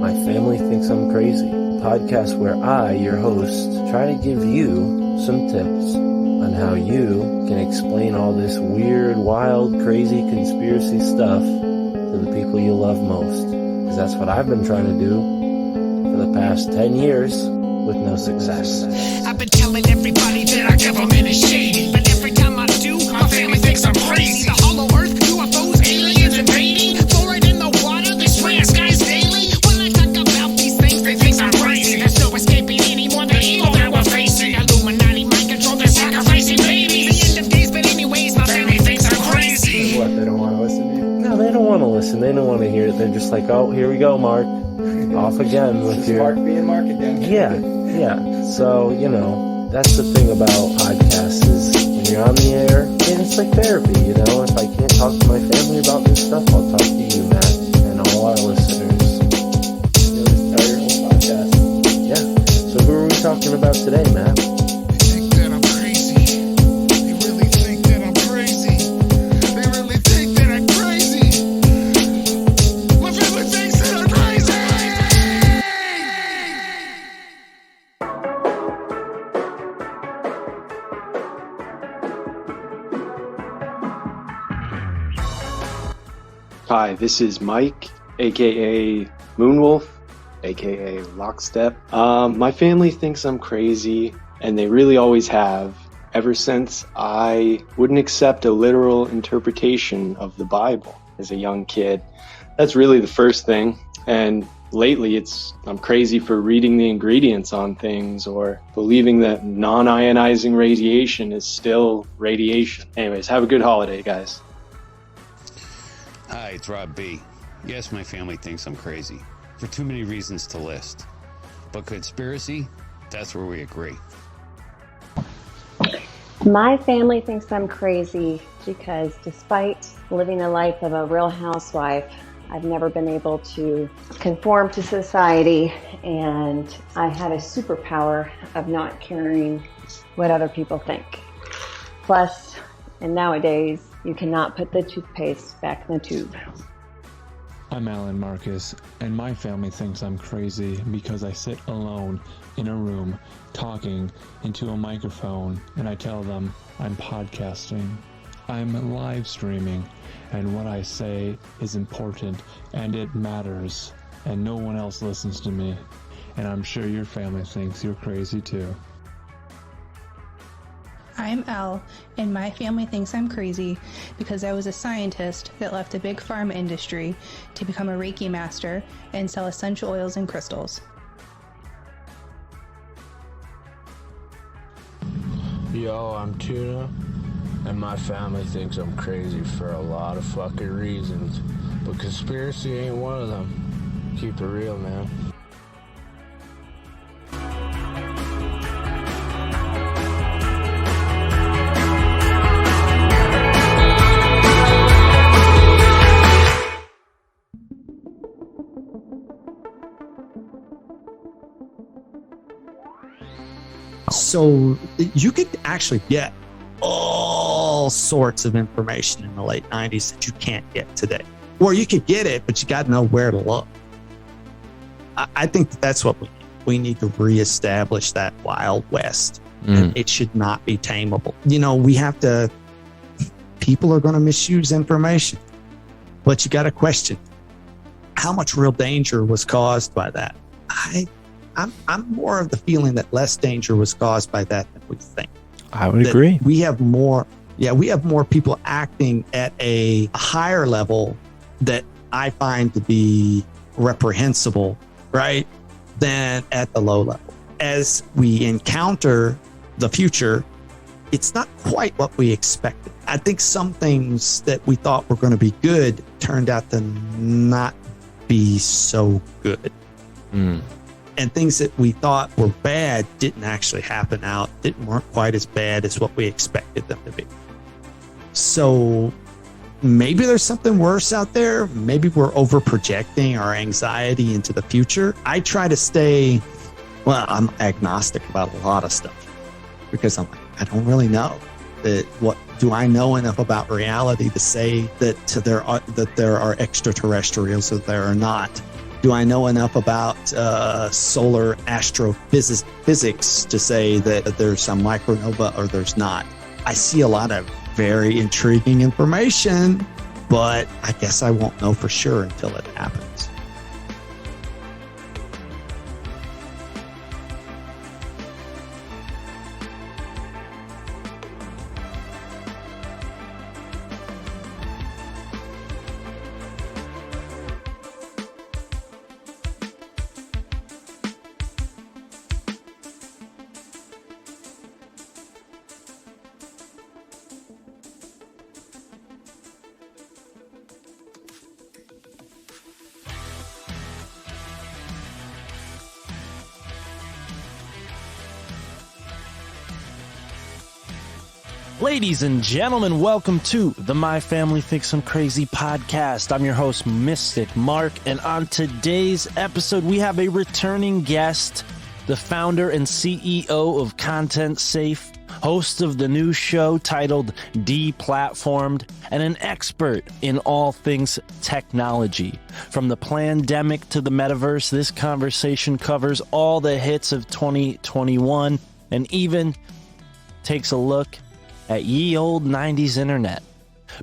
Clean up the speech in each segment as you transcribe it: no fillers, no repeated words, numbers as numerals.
My Family Thinks I'm Crazy, a podcast where I, your host, try to give you some tips on how you can explain all this weird, wild, crazy conspiracy stuff to the people you love most. Because that's what I've been trying to do for the past 10 years with no success. I've been telling everybody that our government is shady, but every time I do, my family thinks I'm crazy. The hollow earth, UFOs, aliens invading, fluoride in the water, they spray our skies daily. When I talk about these things, they think I'm crazy. There's no escaping anymore the evil that we're facing. Illuminati, mind control, they're sacrificing babies. The end of days, but anyways, my family thinks I'm crazy. What, they don't want to listen to you? No, they don't want to listen. They don't want to hear it. They're just like, oh, here we go, Mark. Off again with your... Mark being Mark again. Yeah. So, that's the thing about podcasts is when you're on the air, and it's like therapy, If I can't talk to my family about this stuff, I'll talk to you, Matt, and all our listeners. You always start your own podcast. Yeah. So who are we talking about today, Matt? They think that I'm crazy. They really think that I'm crazy. They really think that I'm crazy. My family thinks that I'm crazy. Hi, this is Mike, aka Moonwolf, aka Lockstep. My family thinks I'm crazy, and they really always have, ever since I wouldn't accept a literal interpretation of the Bible as a young kid. That's really the first thing, and lately I'm crazy for reading the ingredients on things or believing that non-ionizing radiation is still radiation. Anyways, have a good holiday, guys. Hi, it's Rob B. Yes, my family thinks I'm crazy, for too many reasons to list. But conspiracy, that's where we agree. My family thinks I'm crazy because despite living the life of a real housewife, I've never been able to conform to society, and I have a superpower of not caring what other people think. Plus, and nowadays, you cannot put the toothpaste back in the tube. I'm Alan Marcus, and my family thinks I'm crazy because I sit alone in a room talking into a microphone, and I tell them I'm podcasting. I'm live streaming, and what I say is important, and it matters, and no one else listens to me. And I'm sure your family thinks you're crazy too. I'm Elle, and my family thinks I'm crazy because I was a scientist that left the big pharma industry to become a Reiki master and sell essential oils and crystals. Yo, I'm Tuna, and my family thinks I'm crazy for a lot of fucking reasons, but conspiracy ain't one of them. Keep it real, man. So you could actually get all sorts of information in the late 90s that you can't get today. Or you could get it, but you got to know where to look. I think that's what we need to reestablish, that Wild West. And it should not be tameable. People are going to misuse information. But you got to question how much real danger was caused by that. I'm more of the feeling that less danger was caused by that than we think. I would agree. We have more people acting at a higher level that I find to be reprehensible, right, than at the low level. As we encounter the future, it's not quite what we expected. I think some things that we thought were going to be good turned out to not be so good. And things that we thought were bad didn't actually happen weren't quite as bad as what we expected them to be. So maybe there's something worse out there. Maybe we're over projecting our anxiety into the future. I try to I'm agnostic about a lot of stuff because I'm like, I don't really know. What do I know enough about reality to say that there are extraterrestrials or there are not? Do I know enough about solar astrophysics to say that there's some micronova or there's not? I see a lot of very intriguing information, but I guess I won't know for sure until it happens. Ladies and gentlemen, welcome to the My Family Thinks I'm Crazy podcast. I'm your host, Mystic Mark, and on today's episode, we have a returning guest, the founder and CEO of Content Safe, host of the new show titled Deplatformed, and an expert in all things technology. From the Plandemic to the metaverse, this conversation covers all the hits of 2021 and even takes a look at ye old 90s internet.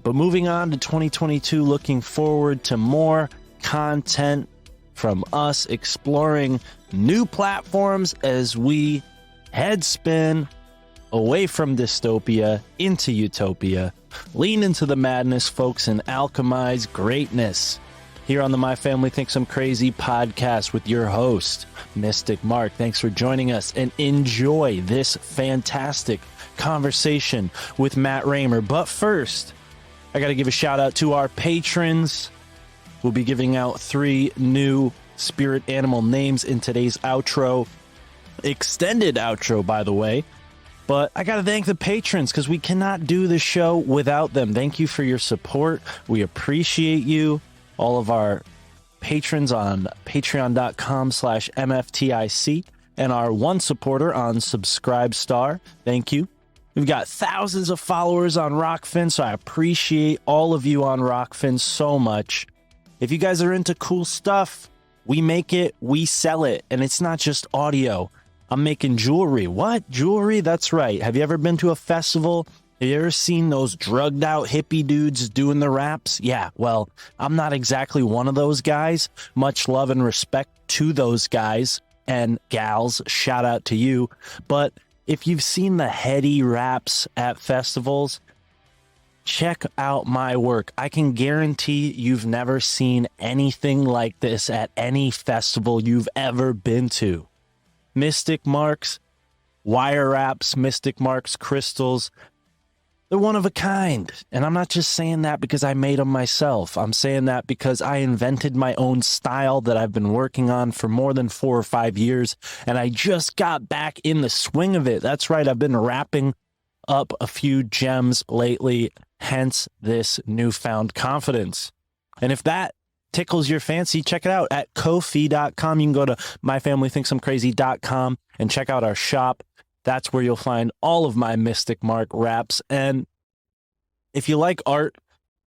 But moving on to 2022, looking forward to more content from us exploring new platforms as we head spin away from dystopia into utopia, lean into the madness, folks, and alchemize greatness. Here on the My Family Thinks I'm Crazy podcast with your host, Mystic Mark. Thanks for joining us and enjoy this fantastic conversation with Matt Raymer. But first, I got to give a shout out to our patrons. We'll be giving out 3 new spirit animal names in today's outro. Extended outro, by the way. But I got to thank the patrons because we cannot do the show without them. Thank you for your support. We appreciate you. All of our patrons on patreon.com/MFTIC and our one supporter on Subscribestar. Thank you. We've got thousands of followers on Rockfin, so I appreciate all of you on Rockfin so much. If you guys are into cool stuff, we make it, we sell it, and it's not just audio. I'm making jewelry. What? Jewelry? That's right. Have you ever been to a festival? Have you ever seen those drugged out hippie dudes doing the raps? Yeah, well, I'm not exactly one of those guys. Much love and respect to those guys and gals. Shout out to you. But if you've seen the heady raps at festivals, check out my work. I can guarantee you've never seen anything like this at any festival you've ever been to. Mystic Marks, wire wraps, Mystic Marks, crystals, they're one of a kind. And I'm not just saying that because I made them myself. I'm saying that because I invented my own style that I've been working on for more than 4 or 5 years. And I just got back in the swing of it. That's right. I've been wrapping up a few gems lately, hence this newfound confidence. And if that tickles your fancy, check it out at Ko-fi.com. You can go to myfamilythinksimcrazy.com and check out our shop. That's where you'll find all of my Mystic Mark wraps. And if you like art,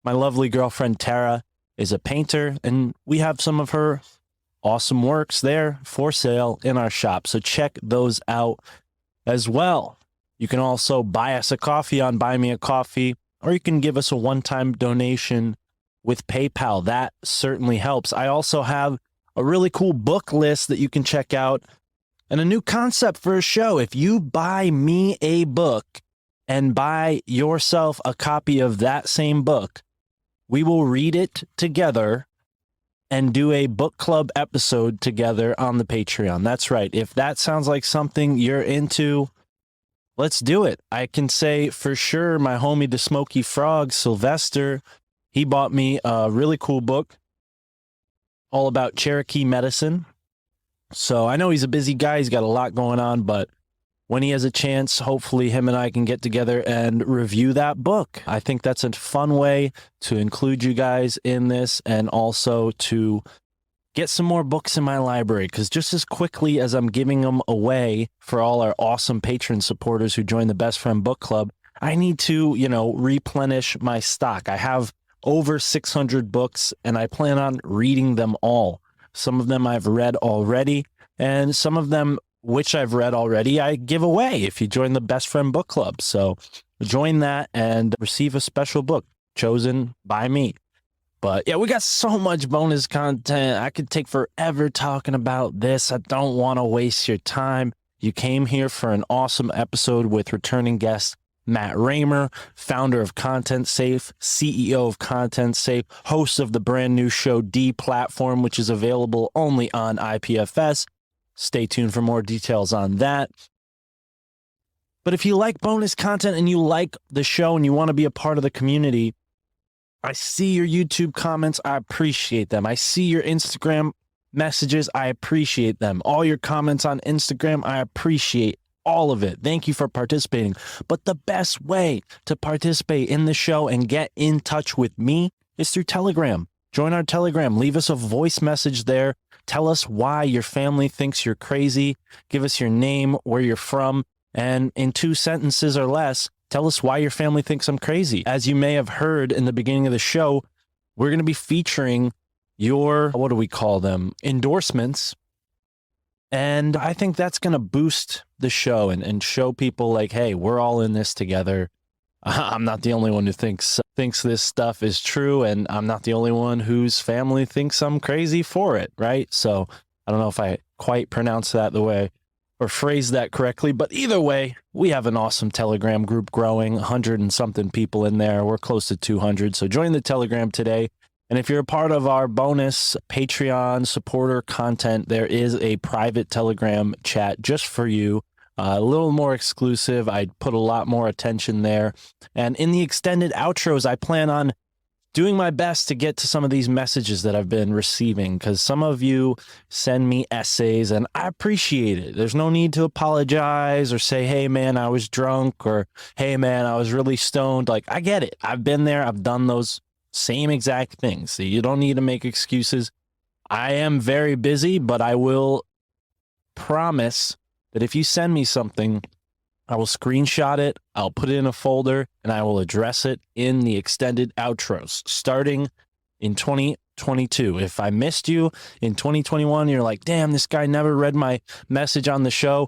my lovely girlfriend Tara is a painter, and we have some of her awesome works there for sale in our shop. So check those out as well. You can also buy us a coffee on Buy Me a Coffee, or you can give us a one-time donation with PayPal. That certainly helps. I also have a really cool book list that you can check out and a new concept for a show. If you buy me a book and buy yourself a copy of that same book, we will read it together and do a book club episode together on the Patreon. That's right. If that sounds like something you're into, let's do it. I can say for sure my homie, the Smoky Frog, Sylvester, he bought me a really cool book all about Cherokee medicine. So I know he's a busy guy. He's got a lot going on, but when he has a chance, hopefully him and I can get together and review that book. I think that's a fun way to include you guys in this and also to get some more books in my library, because just as quickly as I'm giving them away for all our awesome patron supporters who join the Best Friend Book Club, I need to, replenish my stock. I have over 600 books and I plan on reading them all. Some of them I've read already, and some of them which I've read already, I give away if you join the Best Friend Book Club. So join that and receive a special book chosen by me. But yeah, we got so much bonus content. I could take forever talking about this. I don't want to waste your time. You came here for an awesome episode with returning guest Matt Raymer, founder of Content Safe, CEO of Content Safe, host of the brand new show D Platform, which is available only on IPFS. Stay tuned for more details on that. But if you like bonus content and you like the show and you want to be a part of the community, I see your YouTube comments. I appreciate them. I see your Instagram messages. I appreciate them. All your comments on Instagram, I appreciate all of it. Thank you for participating. But the best way to participate in the show and get in touch with me is through Telegram. Join our Telegram. Leave us a voice message there. Tell us why your family thinks you're crazy. Give us your name, where you're from, and in 2 sentences or less, tell us why your family thinks I'm crazy. As you may have heard in the beginning of the show, we're going to be featuring your, what do we call them, endorsements. And I think that's going to boost the show and show people like, hey, we're all in this together. I'm not the only one who thinks this stuff is true, and I'm not the only one whose family thinks I'm crazy for it, right? So I don't know if I quite pronounced that the way or phrased that correctly, but either way, we have an awesome Telegram group growing, 100 and something people in there. We're close to 200, so join the Telegram today. And if you're a part of our bonus Patreon supporter content, there is a private Telegram chat just for you, a little more exclusive. I put a lot more attention there. And in the extended outros, I plan on doing my best to get to some of these messages that I've been receiving, because some of you send me essays and I appreciate it. There's no need to apologize or say, hey man, I was drunk, or hey man, I was really stoned. Like, I get it. I've been there. I've done those same exact things. So you don't need to make excuses. I am very busy, but I will promise that if you send me something, I will screenshot it, I'll put it in a folder, and I will address it in the extended outros starting in 2022. If I missed you in 2021, you're like, damn, this guy never read my message on the show,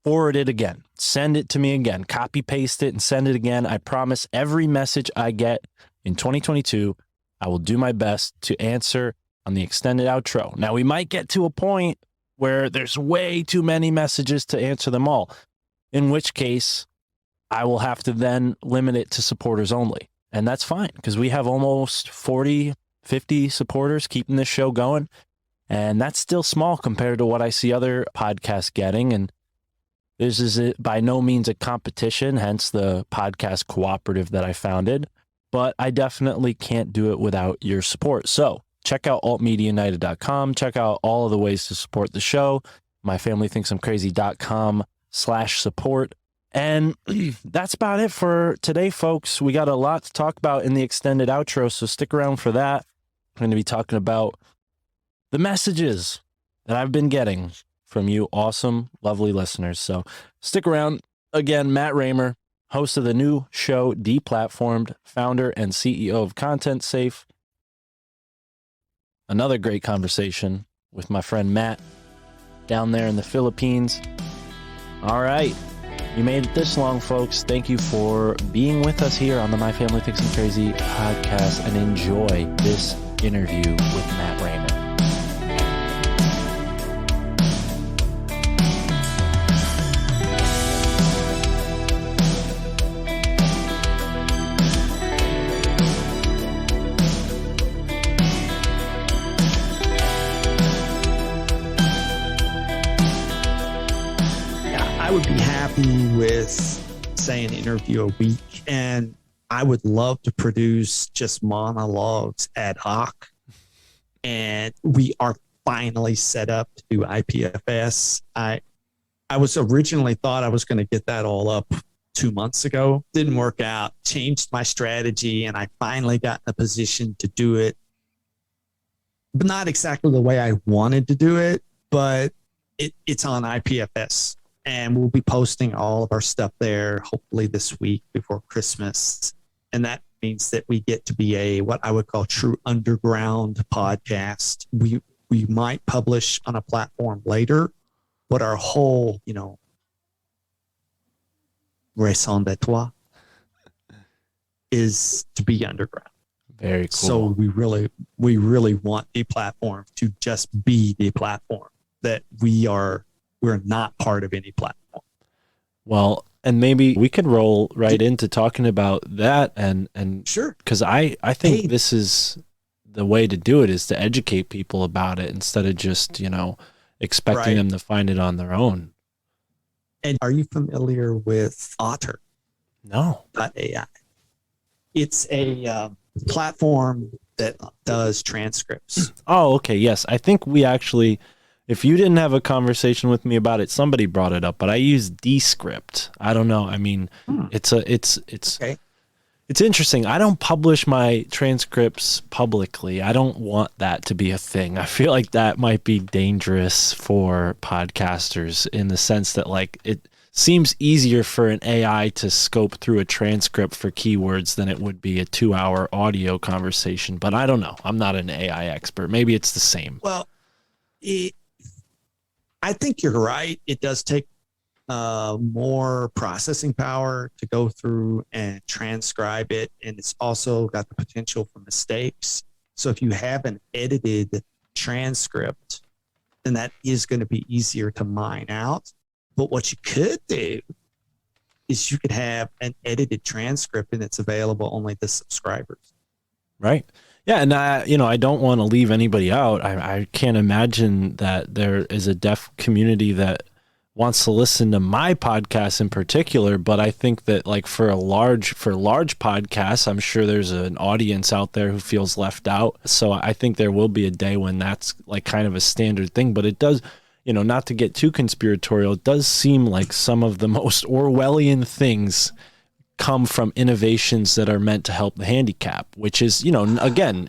forward it again. Send it to me again. Copy, paste it, and send it again. I promise every message I get in 2022, I will do my best to answer on the extended outro. Now, we might get to a point where there's way too many messages to answer them all, in which case I will have to then limit it to supporters only. And that's fine, because we have almost 40, 50 supporters keeping this show going. And that's still small compared to what I see other podcasts getting. And this is by no means a competition, hence the podcast cooperative that I founded. But I definitely can't do it without your support. So check out altmediaunited.com. Check out all of the ways to support the show. myfamilythinksimcrazy.com/support. And that's about it for today, folks. We got a lot to talk about in the extended outro, so stick around for that. I'm going to be talking about the messages that I've been getting from you awesome, lovely listeners. So stick around. Again, Matt Raymer, host of the new show Deplatformed, founder and CEO of Content Safe. Another great conversation with my friend Matt down there in the Philippines. All right. You made it this long, folks. Thank you for being with us here on the My Family Thinks I'm Crazy podcast, and enjoy this interview with Matt Raymer. I would be happy with, say, an interview a week, and I would love to produce just monologues ad hoc. And we are finally set up to do IPFS. I was originally thought I was going to get that all up 2 months ago. Didn't work out. Changed my strategy, and I finally got in a position to do it. But not exactly the way I wanted to do it, but it's on IPFS. And we'll be posting all of our stuff there, hopefully this week before Christmas. And that means that we get to be what I would call true underground podcast. we might publish on a platform later, but our whole, raison d'etre is to be underground. Very cool. So we really want the platform to just be the platform, that we're not part of any platform. Well, and maybe we could roll right into talking about that, and sure, because I think this is the way to do it, is to educate people about it instead of just expecting them to find it on their own. And are you familiar with Otter? No. AI. It's a platform that does transcripts. Oh, okay. Yes. I think we actually, if you didn't have a conversation with me about it, somebody brought it up, but I use Descript. I don't know. I mean, it's interesting. I don't publish my transcripts publicly. I don't want that to be a thing. I feel like that might be dangerous for podcasters, in the sense that it seems easier for an AI to scope through a transcript for keywords than it would be a 2-hour audio conversation. But I don't know. I'm not an AI expert. Maybe it's the same. Well, I think you're right. It does take more processing power to go through and transcribe it. And it's also got the potential for mistakes. So if you have an edited transcript, then that is going to be easier to mine out. But what you could do is you could have an edited transcript, and it's available only to subscribers. Right. Yeah. And I don't want to leave anybody out. I can't imagine that there is a deaf community that wants to listen to my podcast in particular, but I think that for large podcasts, I'm sure there's an audience out there who feels left out. So I think there will be a day when that's kind of a standard thing. But it does, not to get too conspiratorial, it does seem like some of the most Orwellian things come from innovations that are meant to help the handicap, which is, again,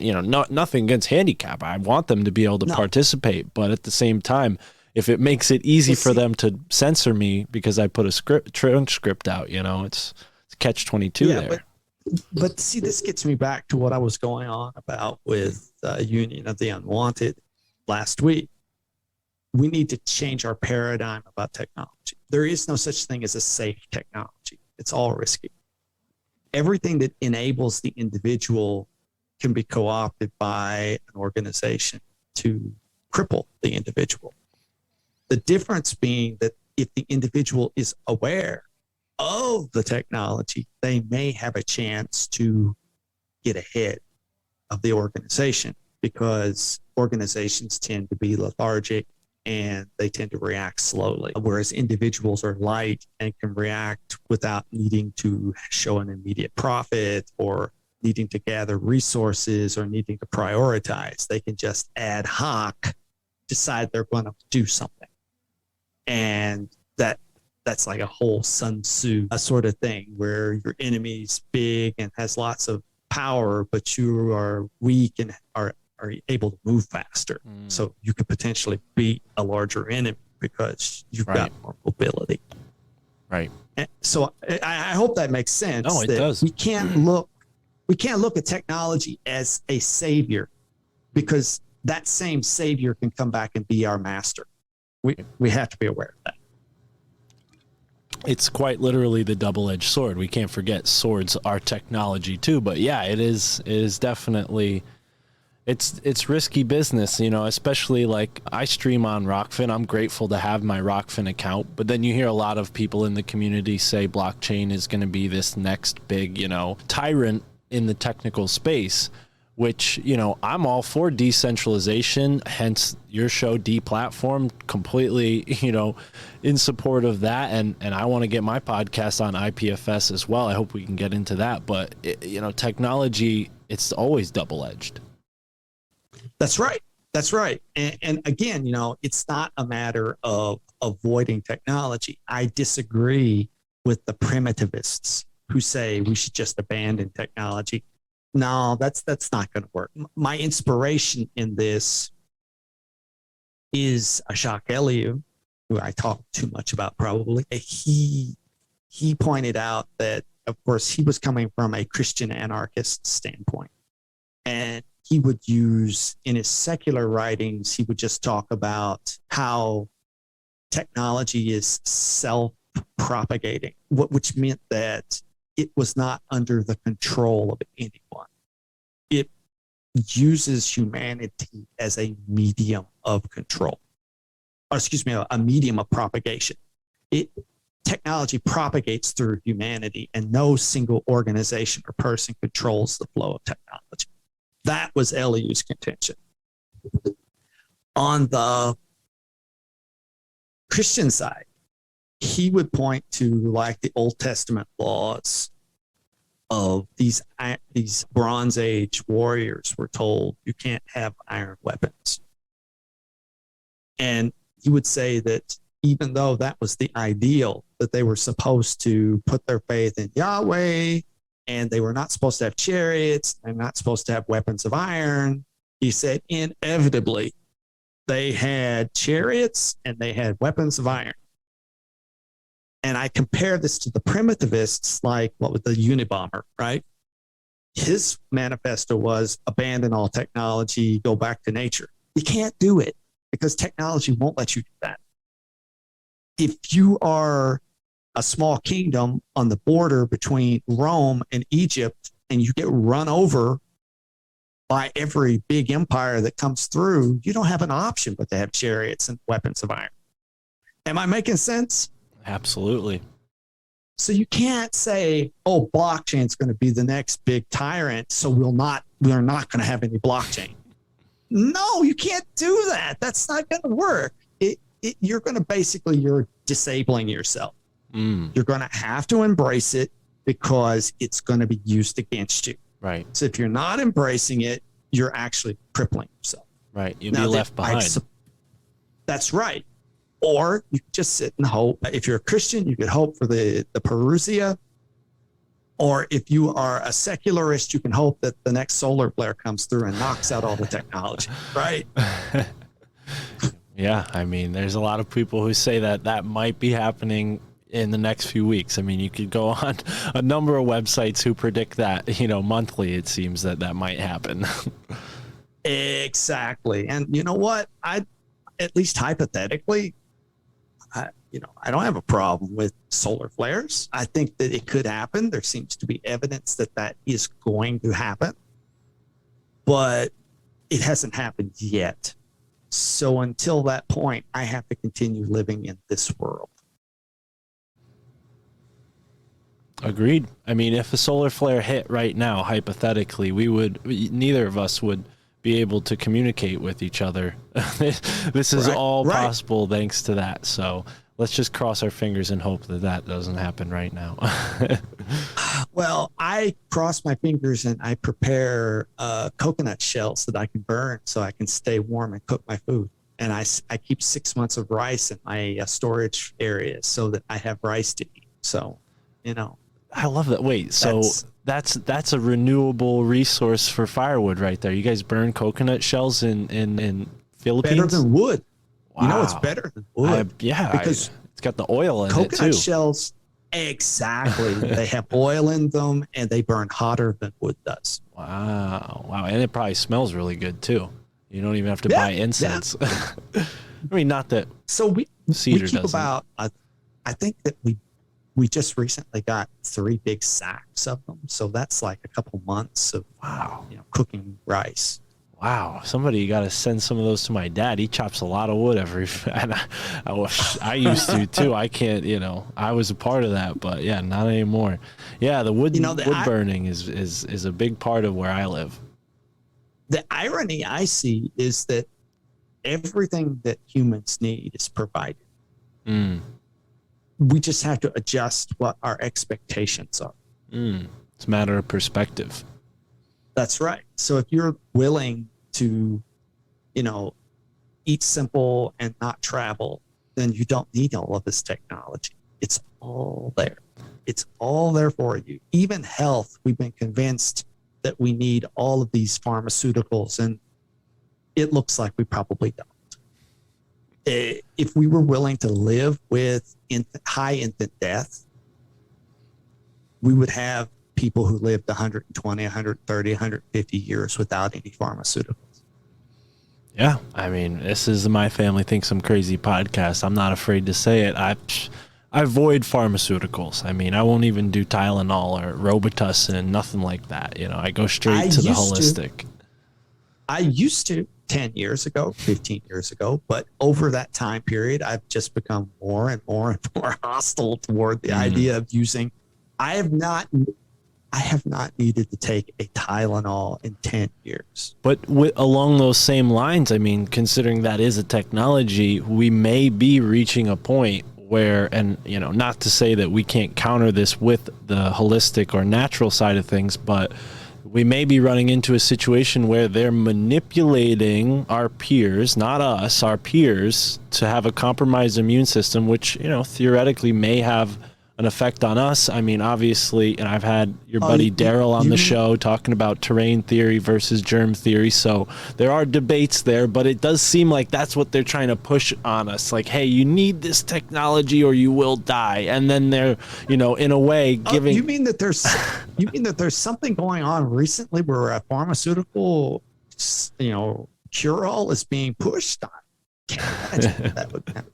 nothing against handicap. I want them to be able to participate, but at the same time, if it makes it easy for them to censor me because I put a transcript out, it's catch-22 there. But see, this gets me back to what I was going on about with Union of the Unwanted last week. We need to change our paradigm about technology. There is no such thing as a safe technology. It's all risky. Everything that enables the individual can be co-opted by an organization to cripple the individual. The difference being that if the individual is aware of the technology, they may have a chance to get ahead of the organization, because organizations tend to be lethargic and they tend to react slowly, whereas individuals are light and can react without needing to show an immediate profit or needing to gather resources or needing to prioritize. They can just ad hoc decide they're going to do something. And that's like a whole Sun Tzu sort of thing, where your enemy's big and has lots of power, but you are weak and are able to move faster. So you could potentially beat a larger enemy because you've got more mobility. Right. And so I hope that makes sense. No, it does. We can't look at technology as a savior, because that same savior can come back and be our master. We have to be aware of that. It's quite literally the double-edged sword. We can't forget swords are technology too, but yeah, it is definitely, it's risky business, especially I stream on Rockfin. I'm grateful to have my Rockfin account, but then you hear a lot of people in the community say blockchain is going to be this next big, tyrant in the technical space, which, I'm all for decentralization, hence your show, Deplatform, completely, in support of that. And I want to get my podcast on IPFS as well. I hope we can get into that. But, technology, it's always double-edged. That's right. That's right. And again, it's not a matter of avoiding technology. I disagree with the primitivists who say we should just abandon technology. No, that's not going to work. My inspiration in this is Jacques Ellul, who I talk too much about probably. He pointed out that, of course, he was coming from a Christian anarchist standpoint. And he would use in his secular writings, he would just talk about how technology is self-propagating, which meant that it was not under the control of anyone. It uses humanity as a medium of control, or excuse me, a medium of propagation. Technology propagates through humanity, and no single organization or person controls the flow of technology. That was Elihu's contention. On the Christian side, he would point to like the Old Testament laws of these Bronze Age warriors were told you can't have iron weapons. And he would say that even though that was the ideal, that they were supposed to put their faith in Yahweh, and they were not supposed to have chariots, they're not supposed to have weapons of iron. He said inevitably they had chariots and they had weapons of iron. And I compare this to the primitivists, like what was the Unabomber, right? His manifesto was abandon all technology, go back to nature. You can't do it because technology won't let you do that. If you are a small kingdom on the border between Rome and Egypt and you get run over by every big empire that comes through, you don't have an option but to have chariots and weapons of iron. Am I making sense? Absolutely. So you can't say, oh, blockchain is going to be the next big tyrant, so we're not going to have any blockchain. No, you can't do that. That's not going to work. You're going to you're disabling yourself. You're going to have to embrace it because it's going to be used against you. Right. So if you're not embracing it, you're actually crippling yourself. Right. You'll be left behind. That's right. Or you can just sit and hope. If you're a Christian, you could hope for the parousia. Or if you are a secularist, you can hope that the next solar flare comes through and knocks out all the technology. Right. Yeah, I mean, there's a lot of people who say that might be happening in the next few weeks. I mean, you could go on a number of websites who predict that, monthly, it seems that might happen. Exactly. And you know what? At least hypothetically, I don't have a problem with solar flares. I think that it could happen. There seems to be evidence that is going to happen, but it hasn't happened yet. So until that point, I have to continue living in this world. Agreed. I mean, if a solar flare hit right now, hypothetically, neither of us would be able to communicate with each other. This is all possible thanks to that. So let's just cross our fingers and hope that doesn't happen right now. Well, I cross my fingers and I prepare coconut shells that I can burn so I can stay warm and cook my food. And I keep 6 months of rice in my storage area so that I have rice to eat. So, I love that. Wait, so that's a renewable resource for firewood right there. You guys burn coconut shells in Philippines? Better than wood. Wow. It's better than wood. Because it's got the oil in it too. Coconut shells, exactly. They have oil in them and they burn hotter than wood does. Wow. And it probably smells really good too. You don't even have to buy incense. Yeah. I mean, not that cedar keep doesn't. About, I think that we just recently got 3 big sacks of them. So that's like a couple months of cooking rice. Wow, somebody got to send some of those to my dad. He chops a lot of wood and I used to too. I can't, I was a part of that, but yeah, not anymore. Yeah, the wood burning is a big part of where I live. The irony I see is that everything that humans need is provided. We just have to adjust what our expectations are. It's a matter of perspective. That's right. So if you're willing to, eat simple and not travel, then you don't need all of this technology. It's all there. It's all there for you. Even health, we've been convinced that we need all of these pharmaceuticals, and it looks like we probably don't. If we were willing to live with high infant death, we would have people who lived 120, 130, 150 years without any pharmaceuticals. Yeah, I mean, this is My Family Thinks I'm Crazy podcast. I'm not afraid to say it. I avoid pharmaceuticals. I mean, I won't even do Tylenol or Robitussin, nothing like that. You know, I go straight to the holistic. I used to 10 years ago, 15 years ago, but over that time period, I've just become more and more and more hostile toward the idea of using. I have not needed to take a Tylenol in 10 years. But along those same lines, I mean, considering that is a technology, we may be reaching a point where, and you know, not to say that we can't counter this with the holistic or natural side of things, but we may be running into a situation where they're manipulating our peers, not us, our peers, to have a compromised immune system, which, you know, theoretically may have an effect on us. I mean, obviously, and I've had your buddy Daryl on the show talking about terrain theory versus germ theory. So there are debates there, but it does seem like that's what they're trying to push on us. Like, hey, you need this technology or you will die. And then they're, you know, in a way giving. You mean that there's something going on recently where a pharmaceutical, you know, cure-all is being pushed on? Can't imagine what that would happen.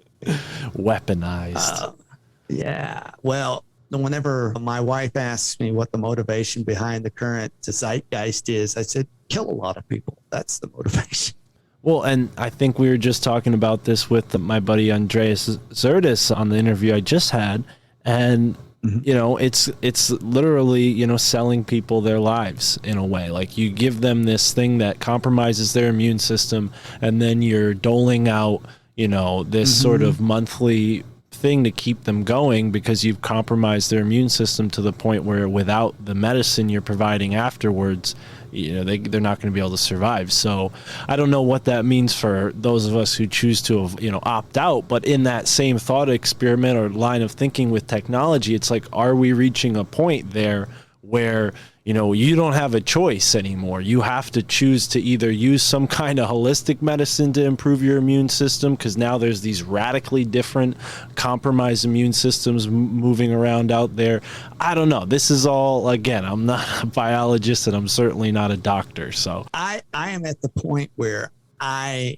Weaponized. Yeah. Well, whenever my wife asks me what the motivation behind the current zeitgeist is, I said, kill a lot of people. That's the motivation. Well, and I think we were just talking about this with my buddy Andreas Zertis on the interview I just had. And, you know, it's literally, you know, selling people their lives in a way. Like, you give them this thing that compromises their immune system, and then you're doling out, you know, this sort of monthly thing to keep them going because you've compromised their immune system to the point where without the medicine you're providing afterwards, you know, they're not going to be able to survive. So I don't know what that means for those of us who choose to, you know, opt out. But in that same thought experiment or line of thinking with technology, it's like, are we reaching a point there where, you know, you don't have a choice anymore? You have to choose to either use some kind of holistic medicine to improve your immune system, because now there's these radically different compromised immune systems moving around out there. I don't know. This is all, again, I'm not a biologist and I'm certainly not a doctor. So I am at the point where I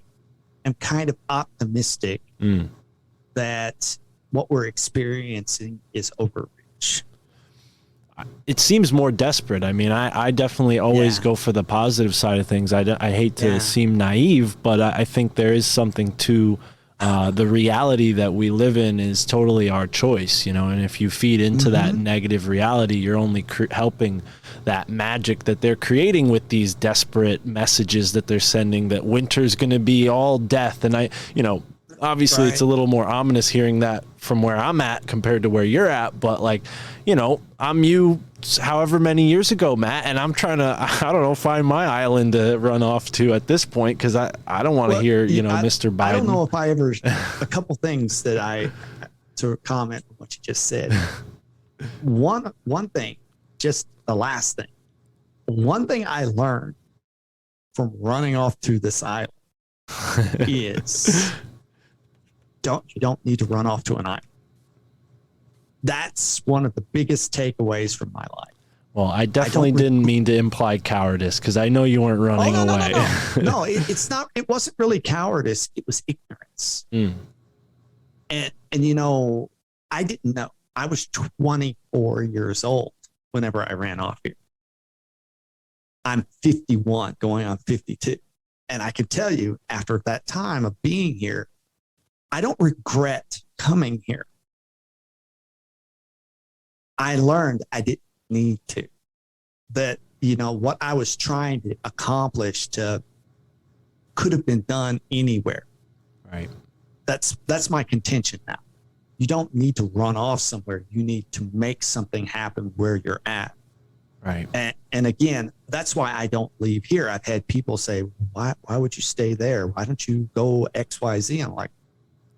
am kind of optimistic that what we're experiencing is overreach. It seems more desperate. I mean, I definitely always go for the positive side of things. I hate to seem naive, but I think there is something to the reality that we live in is totally our choice, you know, and if you feed into that negative reality, you're only helping that magic that they're creating with these desperate messages that they're sending, that winter's going to be all death. And you know, obviously it's a little more ominous hearing that from where I'm at compared to where you're at, but like, you know, I'm you however many years ago, Matt, and I'm trying to, I don't know, find my island to run off to at this point, because I don't want to hear, you know, Mr. Biden. I don't know if I ever, a couple things that I, to comment on what you just said. One thing, just the last thing. One thing I learned from running off to this island is you don't need to run off to an island. That's one of the biggest takeaways from my life. Well, I definitely didn't mean to imply cowardice, because I know you weren't running away. No, it's not. It wasn't really cowardice. It was ignorance. And you know, I didn't know. I was 24 years old whenever I ran off here. I'm 51, going on 52, and I can tell you, after that time of being here, I don't regret coming here. I learned I didn't need to. That, you know, what I was trying to accomplish could have been done anywhere. Right. That's my contention now. You don't need to run off somewhere. You need to make something happen where you're at. Right. And again, that's why I don't leave here. I've had people say, why would you stay there? Why don't you go XYZ? I'm like,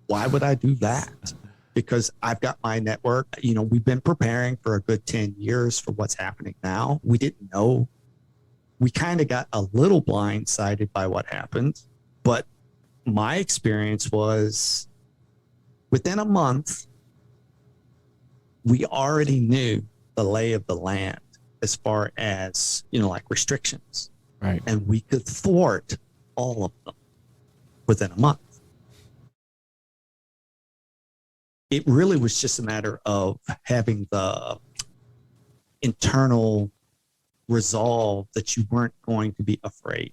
why would I do that? Because I've got my network. You know, we've been preparing for a good 10 years for what's happening now. We didn't know. We kind of got a little blindsided by what happened. But my experience was within a month, we already knew the lay of the land. as far as, like restrictions. Right. And we could thwart all of them within a month. It really was just a matter of having the internal resolve that you weren't going to be afraid.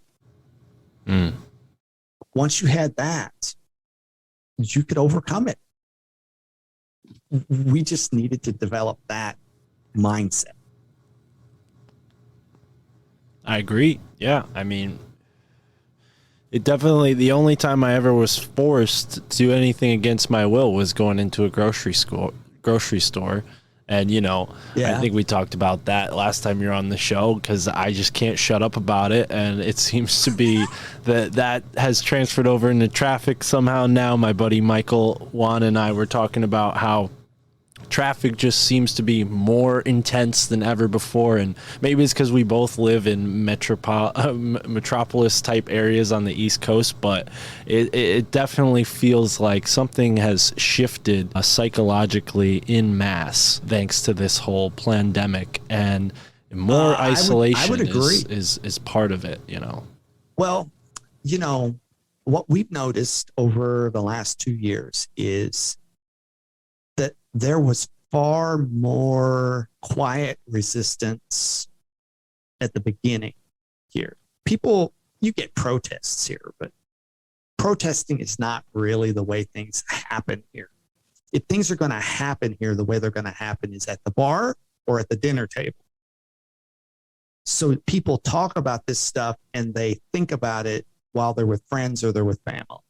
Once you had that, you could overcome it. We just needed to develop that mindset. I agree. Yeah. I mean, it definitely, the only time I ever was forced to do anything against my will was going into a grocery store. And, I think we talked about that last time you're on the show, because I just can't shut up about it. And it seems to be that has transferred over into traffic somehow now. My buddy Michael Juan and I were talking about how traffic just seems to be more intense than ever before, and maybe it's because we both live in metropolis type areas on the East Coast, but it definitely feels like something has shifted psychologically in mass thanks to this whole plandemic, and more isolation I would agree. is part of it. Well, what we've noticed over the last 2 years is that there was far more quiet resistance at the beginning here. People, you get protests here, but protesting is not really the way things happen here. If things are going to happen here, the way they're going to happen is at the bar or at the dinner table. So people talk about this stuff and they think about it while they're with friends or they're with family.